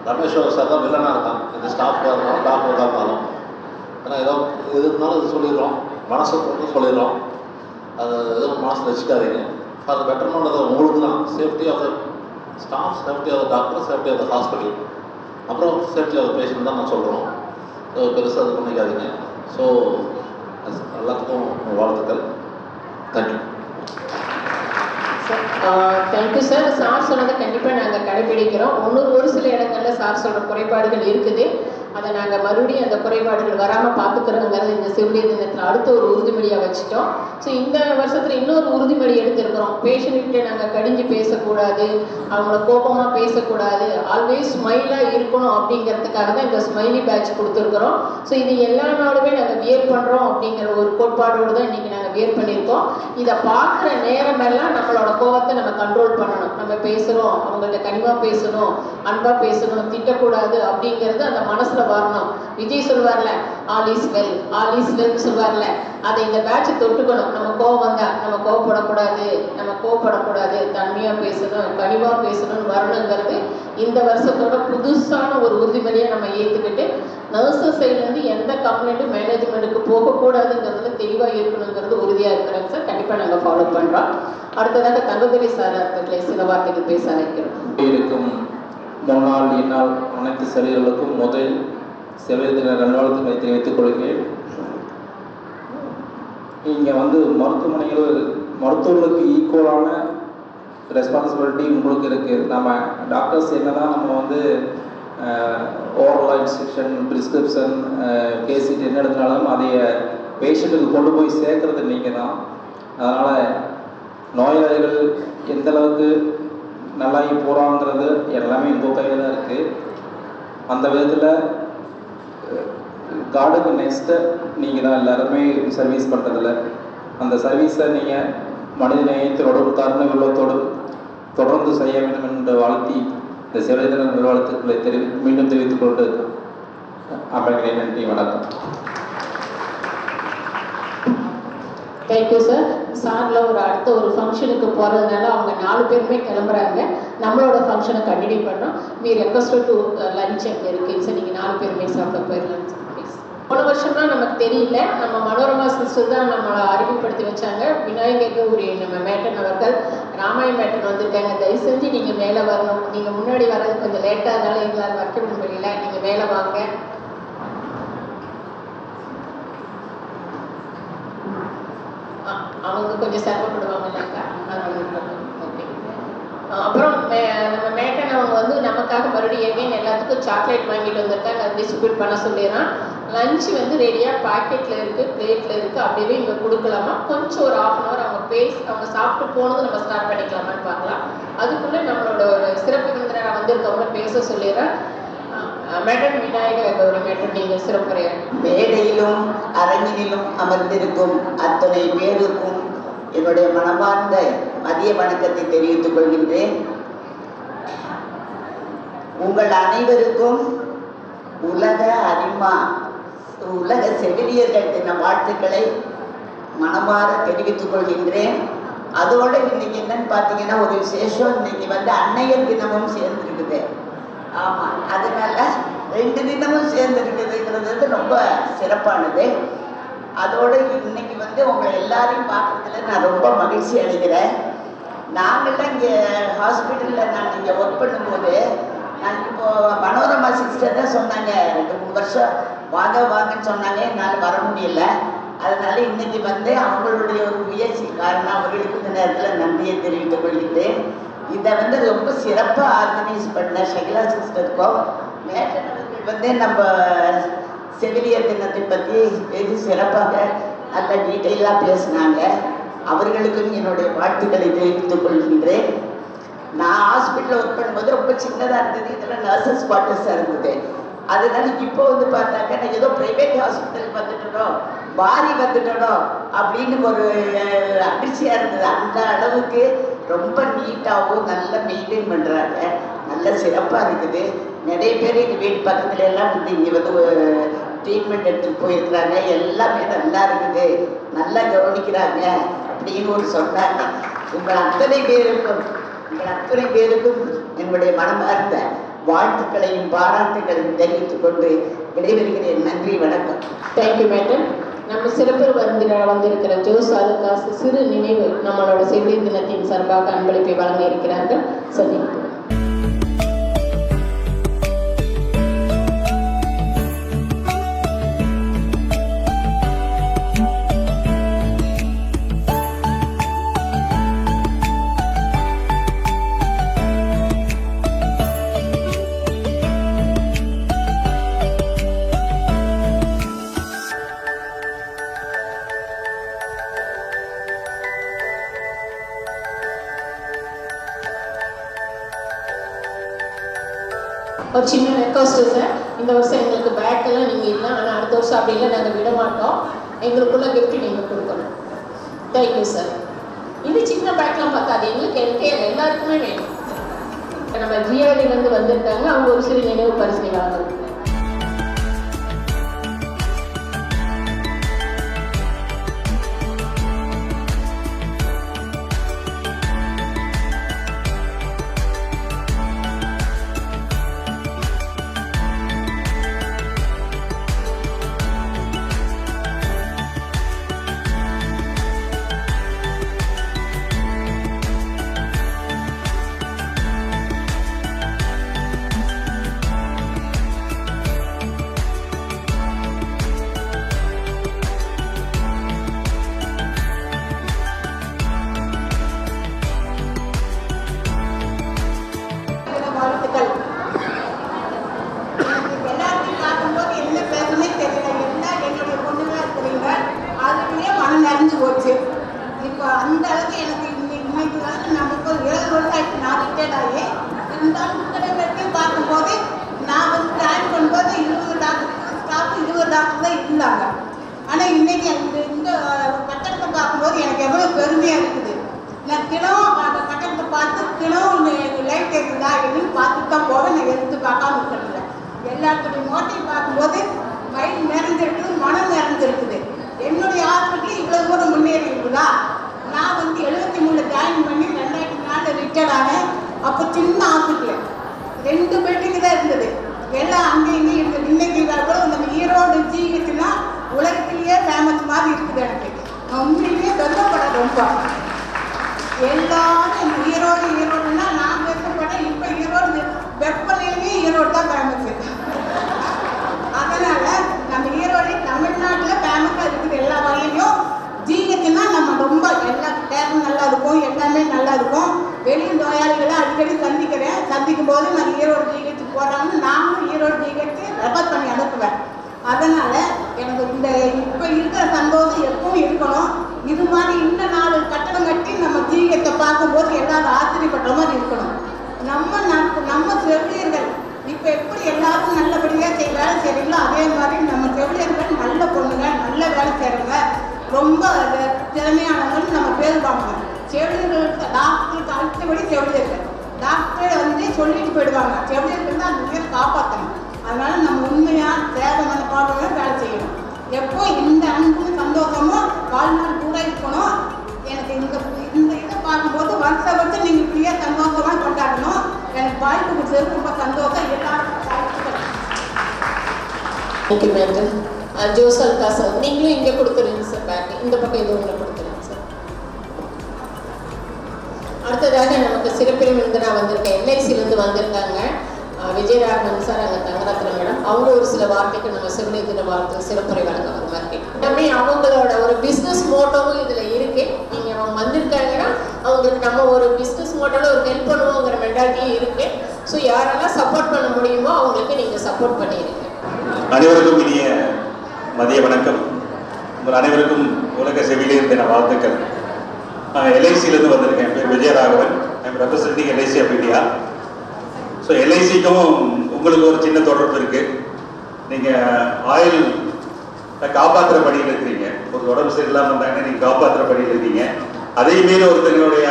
ரமேஷ் சார் தான் வில்லனாக இருக்கான். இந்த ஸ்டாஃபாக இருந்தாலும் டாக்டராக இருந்தாலும் ஏன்னா ஏதோ எது இருந்தாலும் இது சொல்லிடுறோம், மனசை கொண்டு சொல்லிடுறோம். அது எதுவும் மனசில் வச்சுக்காதீங்க. அது பெட்டர்மெண்ட் அது உங்களுக்கு தான். Safety of the staff, safety of the doctor, safety of the hospital, அப்புறம் சேஃப்டி ஆஃப் த பேஷண்ட் தான் நான் சொல்கிறோம். பெருசாக இது பண்ணிக்காதீங்க. ஸோ எல்லாத்துக்கும் வாழ்த்துக்கள். தேங்க்யூ. Thank you sir. சார் சொன்னதை கண்டிப்பாக நாங்கள் கடைபிடிக்கிறோம். ஒரு சில இடங்களில் சார் சொல்கிற குறைபாடுகள் இருக்குது. அதை நாங்கள் மறுபடியும் அந்த குறைபாடுகள் வராமல் பார்த்துக்கிறோங்கிறது இந்த செவிலியர் தினத்தில் அடுத்த ஒரு உறுதிமொழியாக வச்சுட்டோம். ஸோ இந்த வருஷத்தில் இன்னொரு உறுதிமொழி எடுத்திருக்கிறோம். பேஷண்ட்கிட்ட நாங்கள் கடிஞ்சு பேசக்கூடாது, அவங்கள கோபமாக பேசக்கூடாது, ஆல்வேஸ் ஸ்மைலாக இருக்கணும் அப்படிங்கிறதுக்காக தான் இந்த ஸ்மைலி பேட்ச் கொடுத்துருக்குறோம். ஸோ இது எல்லா நாளுமே நாங்கள் வியர் பண்ணுறோம் அப்படிங்கிற ஒரு கோட்பாடோடு தான் இன்றைக்கி நாங்கள் வியர் பண்ணியிருக்கோம். இதை பார்க்குற நேரமெல்லாம் நம்மளோட கோபத்தை நம்ம கண்ட்ரோல் பண்ணணும். நம்ம பேசுகிறோம், அவங்கள்ட்ட கனிவாக பேசணும், அன்பாக பேசணும், திட்டக்கூடாது அப்படிங்கிறது அந்த மனசில் வரணும். விஜய் சொல்வார்ல, all is well, all is well சொல்வார்ல, அதை இந்த பேட்சை தொட்டுக்கணும். நம்ம கோவம் வந்தால் நம்ம கோவப்படக்கூடாது, தன்மையாக பேசணும், கனிவாக பேசணும்னு வரணுங்கிறது இந்த வருஷத்தோட புதுசான ஒரு உறுதிமொழியை நம்ம ஏற்றுக்கிட்டு நர்சஸ் சைட்லேருந்து எந்த கம்ப்ளைண்ட்டும் மேனேஜ்மெண்ட்டுக்கு போகக்கூடாதுங்கிறதுல தெளிவாக இருக்கணுங்கிறது உறுதியாக இருக்கிறாங்க சார். கண்டிப்பாக நாங்கள் ஃபாலோ பண்ணுறோம். அடுத்ததாக தங்கதுரை சார் அவர்களை சில வார்த்தைகள் பேச அழைக்கிறோம். இருக்கும் முன்னாள் இந்நாள் அனைத்து செவிலியர்களுக்கும் முதல் செவிலியர் தின நல்வாழ்த்துக்களை தெரிவித்துக் கொள்கிறேன். இங்கே வந்து மருத்துவர்களுக்கு ஈக்குவலான ரெஸ்பான்சிபிலிட்டி உங்களுக்கு இருக்குது. நம்ம டாக்டர்ஸ் என்னதான் நம்ம வந்து ஓரல் இன்ஸ்ட்ரக்ஷன், ப்ரிஸ்கிரிப்ஷன், கேசிட் என்ன எடுத்தாலும் அதைய பேஷண்ட்டுக்கு கொண்டு போய் சேர்க்கறது நீங்கள் தான். அதனால் நோயாளிகள் எந்த அளவுக்கு நல்லாகி போகிறாங்கிறது எல்லாமே உங்கள் கையில் தான் இருக்குது. அந்த விதத்தில் கார்டுக்கு நெக்ஸ்ட்டு நீங்கள் தான் எல்லாருமே சர்வீஸ் பண்ணுறதில்ல. அந்த சர்வீஸை நீங்கள் மனித நேயத்தோடும் கருணை உள்ளத்தோடும் தொடர்ந்து செய்ய வேண்டும் என்று வாழ்த்தி இந்த செவிலியர் தின நல்வாழ்த்துக்களை மீண்டும் தெரிவித்துக் கொண்டு அமர்கிறேன். நன்றி, வணக்கம். Thank you sir. சாரில் அடுத்த ஒரு ஃபங்க்ஷனுக்கு போகிறதுனால அவங்க 4 பேருமே கிளம்புறாங்க. நம்மளோட ஃபங்க்ஷனை கண்டினியூ பண்ணோம். வி ரெக்வஸ்ட் டு லஞ்ச் அங்கே இருக்குது சார். நீங்கள் 4 பேருமே சாப்பிட போயிடலாம் சார் ப்ளீஸ். போன வருஷம்லாம் நமக்கு தெரியல, நம்ம மனோரமா சிஸ்டர் தான் நம்மளை அறிமுகப்படுத்தி வச்சாங்க. விநாயகர் கௌரி நம்ம மேட்டன் அவர்கள், ராமாய மேட்டன் வந்திருக்காங்க. தயவு செஞ்சு நீங்கள் மேலே வரணும். நீங்கள் முன்னாடி வர்றது கொஞ்சம் லேட்டாக இருந்தாலும் எங்களால் வைக்க முடியல. நீங்கள் மேலே வாங்க. அவங்க கொஞ்சம் சிரமப்படுவாங்கன்னாக்கா ஓகே. அப்புறம் நம்ம மேட்டன் அவங்க வந்து நமக்காக மறுபடியும் எங்கேயும் எல்லாத்துக்கும் சாக்லேட் வாங்கிட்டு வந்திருக்காங்க. அதை டிஸ்ட்ரிபியூட் பண்ண சொல்லிடுறான். லஞ்சு வந்து ரெடியாக பாக்கெட்டில் இருக்குது, பிளேட்டில் இருக்குது. அப்படியே இங்கே கொடுக்கலாமா? கொஞ்சம் ஒரு 1/2 hour அவங்க சாப்பிட்டு போனது நம்ம ஸ்டார்ட் பண்ணிக்கலாமான்னு பார்க்கலாம். அதுக்குள்ளே நம்மளோட ஒரு சிறப்பு விருந்தினராக வந்திருக்கவங்க பேச சொல்லிடுறேன். மேடம் விநாயகர் கௌரி மேடம், நீங்கள் சிறப்புரையா. மேடையிலும் அரங்கினிலும் அமர்ந்திருக்கும் அத்தனை பேருக்கும் என்னுடைய மனமார்ந்த மதிய வணக்கத்தை தெரிவித்துக் கொள்கின்றேன். உங்கள் அனைவருக்கும் உலக செவிலியர்கள் தின வாழ்த்துக்களை மனமாற தெரிவித்துக் கொள்கின்றேன். அதோடு இன்னைக்கு என்னன்னு பார்த்தீங்கன்னா ஒரு விசேஷம். இன்னைக்கு வந்து அன்னையர் தினமும் சேர்ந்துருக்குது. ஆமாம், அதனால 2 தினமும் சேர்ந்துருக்குதுங்கிறது ரொம்ப சிறப்பானது. அதோடு இன்னைக்கு வந்து உங்களை எல்லாரையும் பார்க்கறதுல நான் ரொம்ப மகிழ்ச்சி அடைகிறேன். நாங்கள்லாம் இங்கே ஹாஸ்பிட்டலில் நான் இங்கே ஒர்க் பண்ணும்போது நான் இப்போது மனோரமா சிஸ்டர் தான் சொன்னாங்க, 2-3 வருஷம் வாங்கன்னு சொன்னாங்க. என்னால் வர முடியல. அதனால இன்னைக்கு வந்து அவங்களுடைய ஒரு முயற்சி காரணம் அவர்களுக்கு இந்த நேரத்தில் நன்றியை தெரிவித்துக் கொள்கிறேன். இதை வந்து ரொம்ப சிறப்பாக ஆர்கனைஸ் பண்ண ஷகிலா சிஸ்டருக்கும் மேட்டன் அவர்கள் வந்து நம்ம செவிலியர் தினத்தை பற்றி வெகு சிறப்பாக நல்ல டீட்டெயிலாக பேசினாங்க. அவர்களுக்கும் என்னுடைய வாழ்த்துக்களை தெரிவித்துக் கொள்கின்றேன். நான் ஹாஸ்பிட்டலில் ஒர்க் பண்ணும்போது ரொம்ப சின்னதாக இருந்தது. இதெல்லாம் நர்சஸ் குவார்ட்டர்ஸாக இருந்தது. அதனால இப்போ வந்து பார்த்தாக்க நான் ஏதோ ப்ரைவேட் ஹாஸ்பிட்டல் வந்துட்டோம், வாரி வந்துட்டோம் அப்படின்னு ஒரு அதிர்ச்சியாக இருந்தது. அந்த அளவுக்கு ரொம்ப நீட்டாகவும் நல்லா மெயின்டைன் பண்ணுறாங்க. நல்ல சிறப்பாக இருக்குது. நிறைய பேர் எங்கள் வீட்டு பக்கத்துல எல்லாம் வந்து இங்கே வந்து ட்ரீட்மெண்ட் எடுத்துகிட்டு போயிருக்கிறாங்க. எல்லாமே நல்லா இருக்குது, நல்லா கவனிக்கிறாங்க அப்படின்னு ஒரு சொன்னாங்க. உங்கள் அத்தனை பேருக்கும் என்னுடைய மனமார்ந்த வாழ்த்துக்களையும் பாராட்டுகளையும் தெரிவித்துக் கொண்டு விடைபெறுகிறேன். நன்றி, வணக்கம். Thank you madam. நம்ம சிறப்பு வந்திருக்கிற ஜோஸ் அலுகாஸ் சிறு நினைவு நம்மளோட செவிலியர் தினத்தின் சார்பாக அன்பளிப்பை வழங்க இருக்கிறார்கள். சந்திப்பு. ஒரு சின்ன ரெக்வஸ்ட் சார், இந்த வருஷம் எங்களுக்கு பேக்கெல்லாம் நீங்கள் இல்லை, ஆனால் அடுத்த வருஷம் அப்படிலாம் நாங்கள் விட மாட்டோம். எங்களுக்குள்ள கிஃப்ட் நீங்கள் கொடுக்கணும். Thank you sir. இது சின்ன பேக்லாம் பார்க்காது, எங்களுக்கு எல்லாருக்குமே வேணும். நம்ம ஜிஆர்டிலேருந்து வந்திருக்காங்க, அவங்க ஒரு சிறு நினைவு பரிசு வாங்குறாங்க. எல்லாத்தையும் பார்க்கும்போது என்ன பேசுனே தெரியல. எல்லாம் என்னுடைய பொண்ணுங்களா இருக்கிறீங்க, அதுக்குள்ளே மனம் நிறைஞ்சு போச்சு. இப்போ அந்த அளவுக்கு எனக்கு இன்னைக்கு வந்து நமக்கு 7 வருஷம் ஆயிடுச்சு நான் ரிட்டையர்ட் ஆகி. இருந்தாலும் இத்தனை பேர்த்தையும் பார்க்கும்போது நான் வந்து ஜாயின் பண்ணும்போது 20 டாக்டர் தான் இருந்தாங்க. ஆனால் இன்னைக்கு இந்த கட்டடத்தை பார்க்கும்போது எனக்கு எவ்வளோ பெருமையாக இருக்குது. நான் தினம் அந்த கட்டடத்தை பார்த்து தினம் லைட் இருக்குதா எதுன்னு பார்த்துட்டு தான் போவேன். நான் எடுத்து பார்க்காம இருக்கிறதில்ல. எல்லாத்துடைய மோட்டையும் பார்க்கும்போது வயிறு நிறைஞ்சிருக்குது, மனம் நிறைஞ்சிருக்குது. என்னுடைய ஹாஸ்பிட்டல் இவ்வளோ தூரம் முன்னேறி இருக்குதா. நான் வந்து 73 ஜாயின் பண்ணி 2004 ரிட்டையர்ட் ஆனேன். அப்போ சின்ன ஹாஸ்பிட்டல் 2 பெட்டுக்கு தான் இருந்தது. எல்லாம் அங்கேயும் இங்கேயும் இருக்குது. இன்னைக்கு கூட நம்ம ஈரோடு ஜிஹெச்னா உலகத்திலேயே ஃபேமஸ் மாதிரி இருக்குது. எனக்கு நான் உண்மையிலேயே சொல்லப்படாது. ரொம்ப எல்லாரும் ஈரோடுன்னா நான் பேசப்பட்டேன். இப்போ ஈரோடு வெப்பநிலையே ஈரோடு தான் ஃபேமஸ். அதனால நம்ம ஈரோடு தமிழ்நாட்டில் ஃபேமஸாக இருக்குது எல்லா வகையிலையும். ஜிஹெச்னா நம்ம ரொம்ப எல்லா டேரும் நல்லா இருக்கும், எல்லாமே நல்லா இருக்கும். வெளியில் நோயாளிகளை அடிக்கடி சந்திக்கும் போது நான் ஈரோடு ஜிஹெச் போகிறான்னு நானும் ஈரோடு ஜிஹெச் ரெஃபர் பண்ணி அனுப்புவேன். அதனால் எனக்கு இந்த இப்போ இருக்கிற சந்தோஷம் எப்பவும் இருக்கணும். இது மாதிரி இன்னும் 4 கட்டடம் கட்டி நம்ம ஜிஹெச்சை பார்க்கும்போது எல்லாரும் ஆச்சரியப்படுற மாதிரி இருக்கணும். நம்ம செவிலியர்கள் இப்போ எப்படி எல்லாரும் நல்லபடியாக வேலை செய்கிறீங்களோ அதே மாதிரி நம்ம செவிலியர்கள் நல்ல பொண்ணுங்க, நல்ல வேலை செய்கிறவங்க, ரொம்ப திறமையானவங்கன்னு நம்ம பேர் வாங்குவோம். செவிலியர்களுக்கு டாக்டருக்கு அடுத்தபடி செவிலியர்கள். டாக்டரே வந்து சொல்லிட்டு போயிடுவாங்க, செவிலியர்கள் தான் அந்த உயிரை காப்பாற்றணும். அதனால நம்ம உண்மையாக தேவை மனப்பாடோட வேலை செய்யணும். எப்போ இந்த அன்பும் சந்தோஷமும் வாழ்நாள் கூட இருக்கணும். எனக்கு இந்த இதை பார்க்கும்போது வருஷம் நீங்கள் இப்படியே சந்தோஷமாக கொண்டாடணும். எனக்கு வாய்ப்பு கொடுத்தது ரொம்ப சந்தோஷம். எல்லாருக்கும் okay madam. Jos Alukkas sir, நீங்களும் இங்கே கொடுத்துருங்க சார் பேக். இந்த பக்கம் இது ஒன்று கொடுத்துருங்க சார். அடுத்ததாக நமக்கு சிறப்பு விருந்தினராக வந்திருக்கேன். எல்ஐசிலேருந்து வந்திருக்காங்க விஜயராகவன் சார், அங்கே தங்கரத்ன மேடம். அவங்க ஒரு சில வார்த்தைக்கு நம்ம செவிலியர் தின வார்த்தை சிறப்புரை வழங்க வர மாதிரி எல்லாமே அவங்களோட ஒரு பிஸ்னஸ் மோட்டோவும் இதில் இருக்கு. நீங்கள் அவங்க வந்திருக்காங்கன்னா அவங்களுக்கு நம்ம ஒரு பிஸ்னஸ் மோட்டோவில் ஒரு ஹெல்ப் பண்ணுவோங்கிற மென்டாலிட்டியும் இருக்கு. ஸோ யாரெல்லாம் சப்போர்ட் பண்ண முடியுமோ அவங்களுக்கு நீங்கள் சப்போர்ட் பண்ணிடுங்க. அனைவருக்கும் இனிய மதிய வணக்கம். உங்கள் அனைவருக்கும் உலக செவிலியர் தின வாழ்த்துக்கள். நான் எல்ஐசியிலேருந்து வந்திருக்கேன். என் பேர் Vijayaraghavan. I'm representing LIC of India. So எல்ஐசிக்கும் உங்களுக்கு ஒரு சின்ன தொடர்பு இருக்குது. நீங்கள் ஆயில் காப்பாற்றுற பணியில் இருக்கிறீங்க. ஒரு உடம்பு சரியில்லாமல் இருந்தாங்கன்னா நீங்கள் காப்பாற்றுற பணியில் இருக்கீங்க. அதே மீறி ஒருத்தங்களுடைய